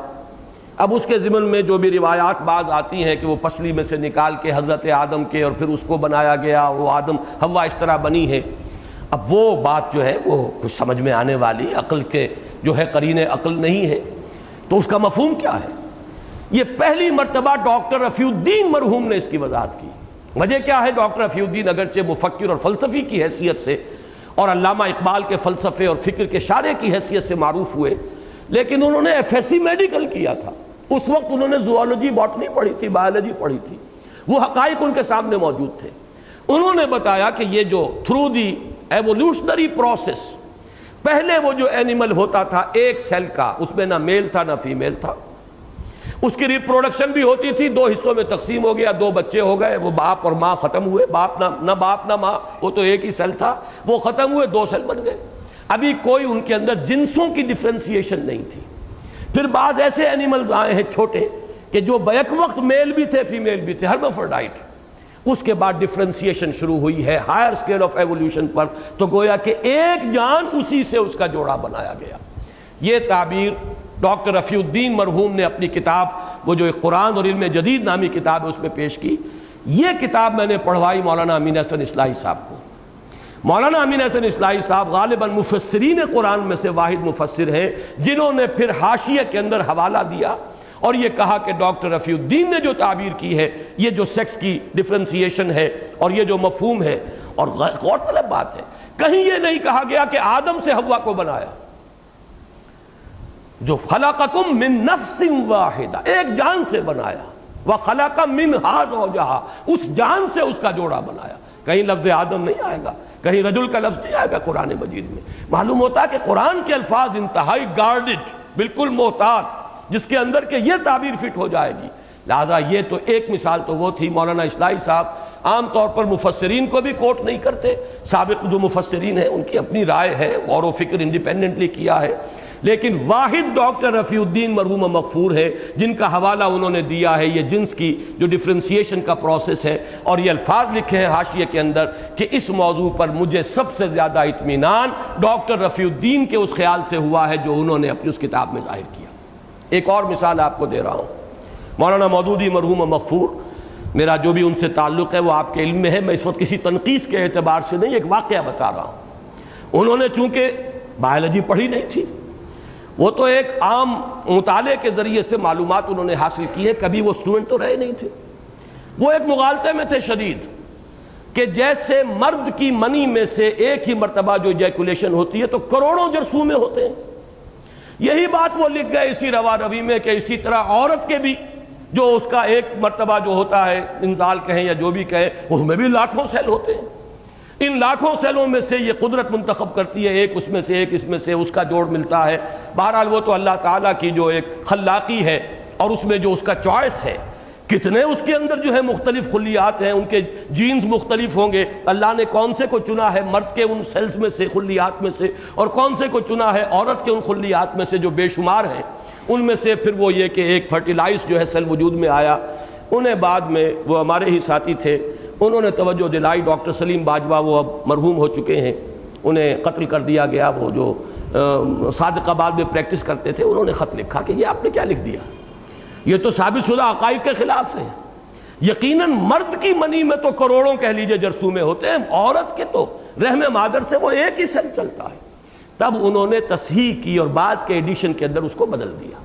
اب اس کے ضمن میں جو بھی روایات بعض آتی ہیں کہ وہ پسلی میں سے نکال کے حضرت آدم کے اور پھر اس کو بنایا گیا، اور وہ آدم حوا اس طرح بنی ہے، اب وہ بات جو ہے وہ کچھ سمجھ میں آنے والی عقل کے جو ہے قرین عقل نہیں ہے۔ تو اس کا مفہوم کیا ہے؟ یہ پہلی مرتبہ ڈاکٹر رفیع الدین مرحوم نے اس کی وضاحت کی۔ وجہ کیا ہے؟ ڈاکٹر رفیع الدین اگرچہ مفکر اور فلسفی کی حیثیت سے اور علامہ اقبال کے فلسفے اور فکر کے شارح کی حیثیت سے معروف ہوئے، لیکن انہوں نے FSc میڈیکل کیا تھا۔ اس وقت انہوں نے زوالوجی، باٹنی پڑھی تھی، بایولوجی پڑھی تھی، وہ حقائق ان کے سامنے موجود تھے۔ انہوں نے بتایا کہ یہ جو تھرو دی ایوولوشنری پروسیس، پہلے وہ جو اینیمل ہوتا تھا ایک سیل کا، اس میں نہ میل تھا نہ فیمیل تھا، اس کی ریپروڈکشن بھی ہوتی تھی، 2 حصوں میں تقسیم ہو گیا، 2 بچے ہو گئے، وہ باپ اور ماں ختم ہوئے، نہ باپ نہ ماں، وہ تو ایک ہی سیل تھا، وہ ختم ہوئے، 2 سیل بن گئے۔ ابھی کوئی ان کے اندر جنسوں کی ڈفرینسیشن نہیں تھی۔ پھر بعض ایسے اینیملز آئے ہیں چھوٹے کہ جو بیک وقت میل بھی تھے فیمیل بھی تھے، ہرمافروڈائٹ۔ اس کے بعد ڈفرینسیشن شروع ہوئی ہے ہائر اسکیل آف ایوولوشن پر، تو گویا کہ ایک جان اسی سے اس کا جوڑا بنایا گیا۔ یہ تعبیر ڈاکٹر رفیع الدین مرحوم نے اپنی کتاب، وہ جو قرآن اور علم جدید نامی کتاب ہے، اس میں پیش کی۔ یہ کتاب میں نے پڑھوائی مولانا امین احسن اصلاحی صاحب کو۔ مولانا امین احسن اصلاحی صاحب غالباً مفسرین قرآن میں سے واحد مفسر ہیں جنہوں نے پھر حاشیے کے اندر حوالہ دیا اور یہ کہا کہ ڈاکٹر رفیع الدین نے جو تعبیر کی ہے، یہ جو سیکس کی ڈفرینسیشن ہے اور یہ جو مفہوم ہے، اور غور طلب بات ہے، کہیں یہ نہیں کہا گیا کہ آدم سے حوا کو بنایا، جو خلقکم من نفس واحدہ، ایک جان سے بنایا، وخلق منہا زوجہا، اس جان سے اس کا جوڑا بنایا، کہیں لفظ آدم نہیں آئے گا۔ کہیں رجل کا لفظ نہیں آئے گا قرآن مجید میں۔ معلوم ہوتا ہے کہ قرآن کے الفاظ انتہائی گارڈڈ، بالکل محتاط، جس کے اندر کہ یہ تعبیر فٹ ہو جائے گی۔ لہذا یہ تو ایک مثال تو وہ تھی۔ مولانا اصلاحی صاحب عام طور پر مفسرین کو بھی کوٹ نہیں کرتے، سابق جو مفسرین ہیں ان کی اپنی رائے ہے، غور و فکر انڈیپینڈنٹلی کیا ہے، لیکن واحد ڈاکٹر رفیع الدین مرحوم مغفور ہے جن کا حوالہ انہوں نے دیا ہے یہ جنس کی جو ڈفرینسیشن کا پروسیس ہے، اور یہ الفاظ لکھے ہیں حاشیے کے اندر کہ اس موضوع پر مجھے سب سے زیادہ اطمینان ڈاکٹر رفیع الدین کے اس خیال سے ہوا ہے جو انہوں نے اپنی اس کتاب میں ظاہر کیا۔ ایک اور مثال آپ کو دے رہا ہوں، مولانا مودودی مرحوم مغفور، میرا جو بھی ان سے تعلق ہے وہ آپ کے علم میں ہے، میں اس وقت کسی تنقیص کے اعتبار سے نہیں، ایک واقعہ بتا رہا ہوں۔ انہوں نے چونکہ بایولوجی پڑھی نہیں تھی، وہ تو ایک عام مطالعے کے ذریعے سے معلومات انہوں نے حاصل کی ہے، کبھی وہ اسٹوڈنٹ تو رہے نہیں تھے۔ وہ ایک مغالطے میں تھے شدید کہ جیسے مرد کی منی میں سے ایک ہی مرتبہ جو ایجیکولیشن ہوتی ہے تو کروڑوں جرثومے ہوتے ہیں۔ یہی بات وہ لکھ گئے اسی روا روی میں کہ اسی طرح عورت کے بھی جو اس کا ایک مرتبہ جو ہوتا ہے انزال کہیں یا جو بھی کہیں، اس میں بھی لاکھوں سیل ہوتے ہیں۔ ان لاکھوں سیلوں میں سے یہ قدرت منتخب کرتی ہے، ایک اس میں سے ایک اس میں سے اس کا جوڑ ملتا ہے۔ بہرحال وہ تو اللہ تعالیٰ کی جو ایک خلاقی ہے اور اس میں جو اس کا چوائس ہے، کتنے اس کے اندر جو ہے مختلف خلیات ہیں، ان کے جینز مختلف ہوں گے، اللہ نے کون سے کو چنا ہے مرد کے ان سیلز میں سے، خلیات میں سے، اور کون سے کو چنا ہے عورت کے ان خلیات میں سے جو بے شمار ہیں، ان میں سے پھر وہ یہ کہ ایک فرٹیلائز جو ہے سیل وجود میں آیا۔ انہیں بعد میں وہ ہمارے ہی ساتھی تھے، انہوں نے توجہ دلائی، ڈاکٹر سلیم باجوہ وہ اب مرحوم ہو چکے ہیں، انہیں قتل کر دیا گیا، وہ جو صادق آباد میں پریکٹس کرتے تھے، انہوں نے خط لکھا کہ یہ آپ نے کیا لکھ دیا، یہ تو ثابت شدہ عقائد کے خلاف ہے۔ یقیناً مرد کی منی میں تو کروڑوں کہہ لیجئے جرثومے ہوتے ہیں، عورت کے تو رحم مادر سے وہ ایک ہی سیل چلتا ہے۔ تب انہوں نے تصحیح کی اور بعد کے ایڈیشن کے اندر اس کو بدل دیا۔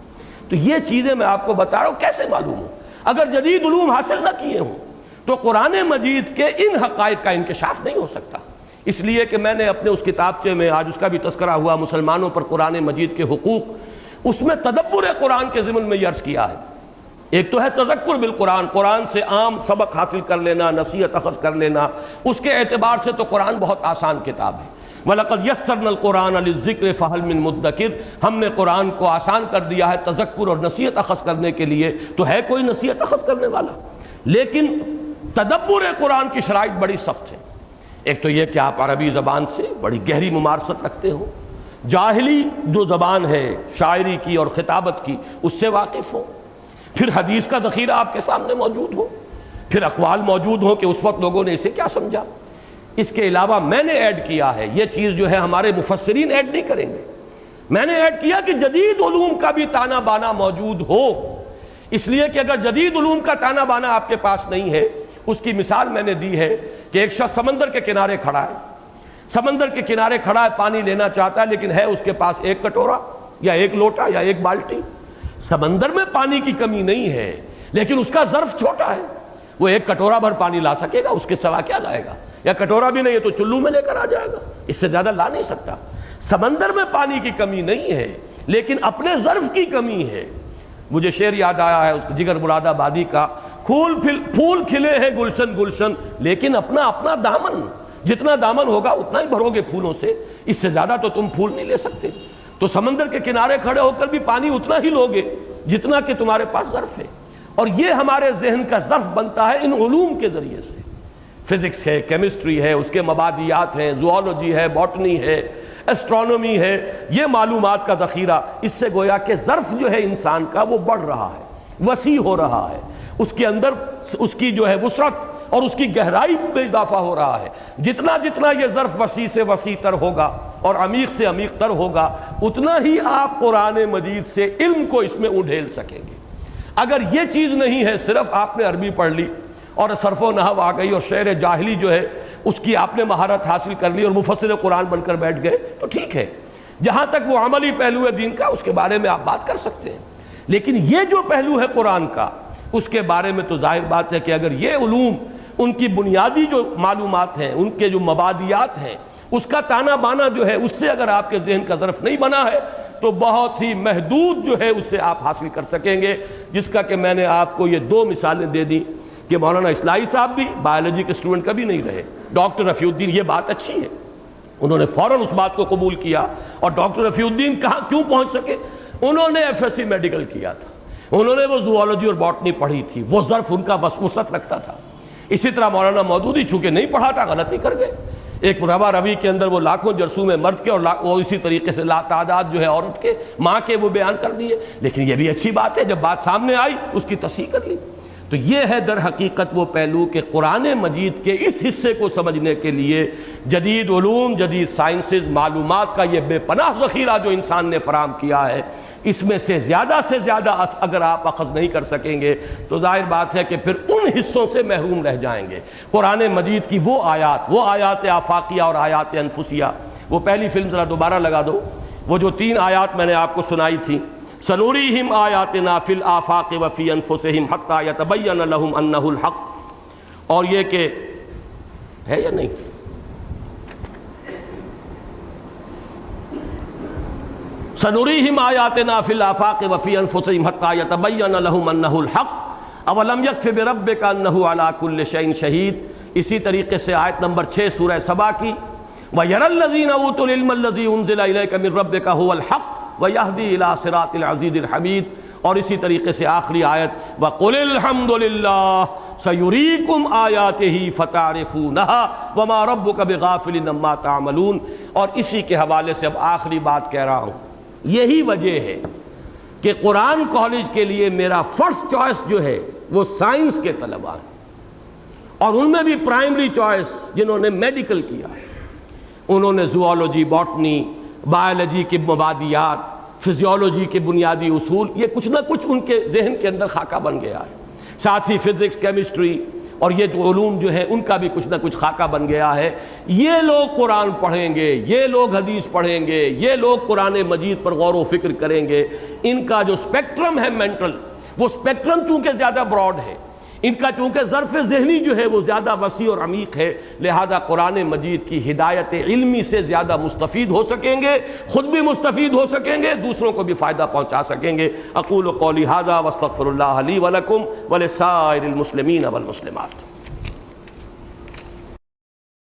تو یہ چیزیں میں آپ کو بتا رہا ہوں کیسے معلوم ہوں، اگر جدید علوم حاصل نہ کیے ہوں تو قرآن مجید کے ان حقائق کا انکشاف نہیں ہو سکتا۔ اس لیے کہ میں نے اپنے اس کتابچے میں، آج اس کا بھی تذکرہ ہوا، مسلمانوں پر قرآن مجید کے حقوق، اس میں تدبر قرآن کے ضمن میں یہ عرض کیا ہے۔ ایک تو ہے تذکر بالقرآن، قرآن سے عام سبق حاصل کر لینا، نصیحت اخذ کر لینا، اس کے اعتبار سے تو قرآن بہت آسان کتاب ہے۔ وَلَقَدْ يَسَّرْنَا الْقُرْآنَ لِلذِّكْرِ فَهَلْ مِن مُدَّكِرٍ، ہم نے قرآن کو آسان کر دیا ہے تذکر اور نصیحت اخذ کرنے کے لیے، تو ہے کوئی نصیحت اخذ کرنے والا؟ لیکن تدبر قرآن کی شرائط بڑی سخت ہے۔ ایک تو یہ کہ آپ عربی زبان سے بڑی گہری ممارست رکھتے ہو، جاہلی جو زبان ہے شاعری کی اور خطابت کی اس سے واقف ہو، پھر حدیث کا ذخیرہ آپ کے سامنے موجود ہو، پھر اقوال موجود ہوں کہ اس وقت لوگوں نے اسے کیا سمجھا۔ اس کے علاوہ میں نے ایڈ کیا ہے، یہ چیز جو ہے ہمارے مفسرین ایڈ نہیں کریں گے، میں نے ایڈ کیا کہ جدید علوم کا بھی تانا بانا موجود ہو، اس لیے کہ اگر جدید علوم کا تانا بانا آپ کے پاس نہیں ہے، اس کی مثال میں نے دی ہے کہ ایک شخص سمندر کے کنارے کھڑا ہے، سمندر کے کنارے کھڑا ہے، پانی لینا چاہتا ہے، لیکن ہے اس کے پاس ایک کٹورا یا ایک لوٹا یا ایک بالٹی۔ سمندر میں پانی کی کمی نہیں ہے، لیکن اس کا ظرف چھوٹا ہے، وہ ایک کٹورا بھر پانی لا سکے گا، اس کے سوا کیا لائے گا؟ یا کٹورا بھی نہیں ہے تو چلو میں لے کر آ جائے گا، اس سے زیادہ لا نہیں سکتا۔ سمندر میں پانی کی کمی نہیں ہے، لیکن اپنے ظرف کی کمی ہے۔ مجھے شعر یاد آیا ہے اس جگر مراد آبادی کا، پھول کھلے ہیں گلشن گلشن، لیکن اپنا اپنا دامن، جتنا دامن ہوگا اتنا ہی بھرو گے پھولوں سے، اس سے زیادہ تو تم پھول نہیں لے سکتے۔ تو سمندر کے کنارے کھڑے ہو کر بھی پانی اتنا ہی لوگے جتنا کہ تمہارے پاس ظرف ہے، اور یہ ہمارے ذہن کا ظرف بنتا ہے ان علوم کے ذریعے سے۔ فزکس ہے، کیمسٹری ہے، اس کے مبادیات ہیں، زوالوجی ہے، باٹنی ہے، ایسٹرونومی ہے، یہ معلومات کا ذخیرہ، اس سے گویا کہ ظرف جو ہے انسان کا وہ بڑھ رہا ہے، وسیع ہو رہا ہے، اس کے اندر اس کی جو ہے وسعت اور اس کی گہرائی میں اضافہ ہو رہا ہے۔ جتنا جتنا یہ ظرف وسیع سے وسیع تر ہوگا اور عمیق سے عمیق تر ہوگا، اتنا ہی آپ قرآن مجید سے علم کو اس میں اونڈھیل سکیں گے۔ اگر یہ چیز نہیں ہے، صرف آپ نے عربی پڑھ لی اور صرف و نحو آ گئی اور شعر جاہلی جو ہے اس کی آپ نے مہارت حاصل کر لی اور مفسر قرآن بن کر بیٹھ گئے، تو ٹھیک ہے، جہاں تک وہ عملی پہلو ہے دین کا اس کے بارے میں آپ بات کر سکتے ہیں، لیکن یہ جو پہلو ہے قرآن کا، اس کے بارے میں تو ظاہر بات ہے کہ اگر یہ علوم ان کی بنیادی جو معلومات ہیں، ان کے جو مبادیات ہیں، اس کا تانا بانا جو ہے اس سے اگر آپ کے ذہن کا ظرف نہیں بنا ہے تو بہت ہی محدود جو ہے اس سے آپ حاصل کر سکیں گے، جس کا کہ میں نے آپ کو یہ دو مثالیں دے دیں کہ مولانا اصلاحی صاحب بھی بایولوجی کے اسٹوڈنٹ کبھی نہیں رہے، ڈاکٹر رفیع الدین، یہ بات اچھی ہے، انہوں نے فوراً اس بات کو قبول کیا۔ اور ڈاکٹر رفیع الدین کہاں کیوں پہنچ سکے؟ انہوں نے ایف ایس سی میڈیکل کیا تھا، انہوں نے وہ زوالوجی اور باٹنی پڑھی تھی، وہ ظرف ان کا وسعت رکھتا تھا۔ اسی طرح مولانا مودودی چونکہ نہیں پڑھا تھا، غلطی کر گئے، ایک روا روی کے اندر وہ لاکھوں جرسوم مرد کے اور وہ اسی طریقے سے لا تعداد جو ہے عورت کے ماں کے وہ بیان کر دیے، لیکن یہ بھی اچھی بات ہے، جب بات سامنے آئی اس کی تصحیح کر لی۔ تو یہ ہے در حقیقت وہ پہلو کہ قرآن مجید کے اس حصے کو سمجھنے کے لیے جدید علوم، جدید سائنسز، معلومات کا یہ بے پناہ ذخیرہ جو انسان نے فراہم کیا ہے، اس میں سے زیادہ اگر آپ اخذ نہیں کر سکیں گے تو ظاہر بات ہے کہ پھر ان حصوں سے محروم رہ جائیں گے۔ قرآن مجید کی وہ آیات آفاقیہ اور آیات انفسیہ، وہ پہلی فلم ذرا دوبارہ لگا دو، وہ جو 3 آیات میں نے آپ کو سنائی تھی، سنوریہم آیاتنا فی الآفاق وفی انفسہم حتی یتبین لہم انہ الحق، اور یہ کہ ہے یا نہیں، سنوریہم آیاتنا فی الآفاق وفی انفسہم حتی یتبین لہم انہ الحق اولم یکف بربک انہ علی کل شیء شہید۔ اسی طریقے سے آیت نمبر 6 سورہ سبا کی، وَيَرَى الَّذِينَ أُوتُوا الْعِلْمَ الَّذِي أُنزِلَ إِلَيْكَ مِن رَّبِّكَ هُوَ الْحَقُّ وَيَهْدِي إِلَىٰ صِرَاطِ الْعَزِيزِ الْحَمِيدِ، اور اسی طریقے سے آخری آیت وَقُلِ الْحَمْدُ لِلَّهِ سَيُرِيكُمْ آيَاتِهِ فَتَعْرِفُونَهَا وَمَا رَبُّكَ بِغَافِلٍ عَمَّا تَعْمَلُونَ۔ اور اسی کے حوالے سے اب آخری بات کہہ رہا ہوں، یہی وجہ ہے کہ قرآن کالج کے لیے میرا فرسٹ چوائس جو ہے وہ سائنس کے طلباء ہیں، اور ان میں بھی پرائمری چوائس جنہوں نے میڈیکل کیا ہے، انہوں نے زوالوجی، باٹنی، بایولوجی کے مبادیات، فزیولوجی کے بنیادی اصول، یہ کچھ نہ کچھ ان کے ذہن کے اندر خاکہ بن گیا ہے، ساتھ ہی فزکس، کیمسٹری اور یہ جو علوم جو ہے ان کا بھی کچھ نہ کچھ خاکہ بن گیا ہے۔ یہ لوگ قرآن پڑھیں گے، یہ لوگ حدیث پڑھیں گے، یہ لوگ قرآن مجید پر غور و فکر کریں گے، ان کا جو سپیکٹرم ہے مینٹل، وہ سپیکٹرم چونکہ زیادہ براڈ ہے، ان کا چونکہ ظرف ذہنی جو ہے وہ زیادہ وسیع اور عمیق ہے، لہذا قرآن مجید کی ہدایت علمی سے زیادہ مستفید ہو سکیں گے، خود بھی مستفید ہو سکیں گے، دوسروں کو بھی فائدہ پہنچا سکیں گے۔ اقول قولی ھذا واستغفر اللہ لی ولکم ولسائر المسلمین والمسلمات۔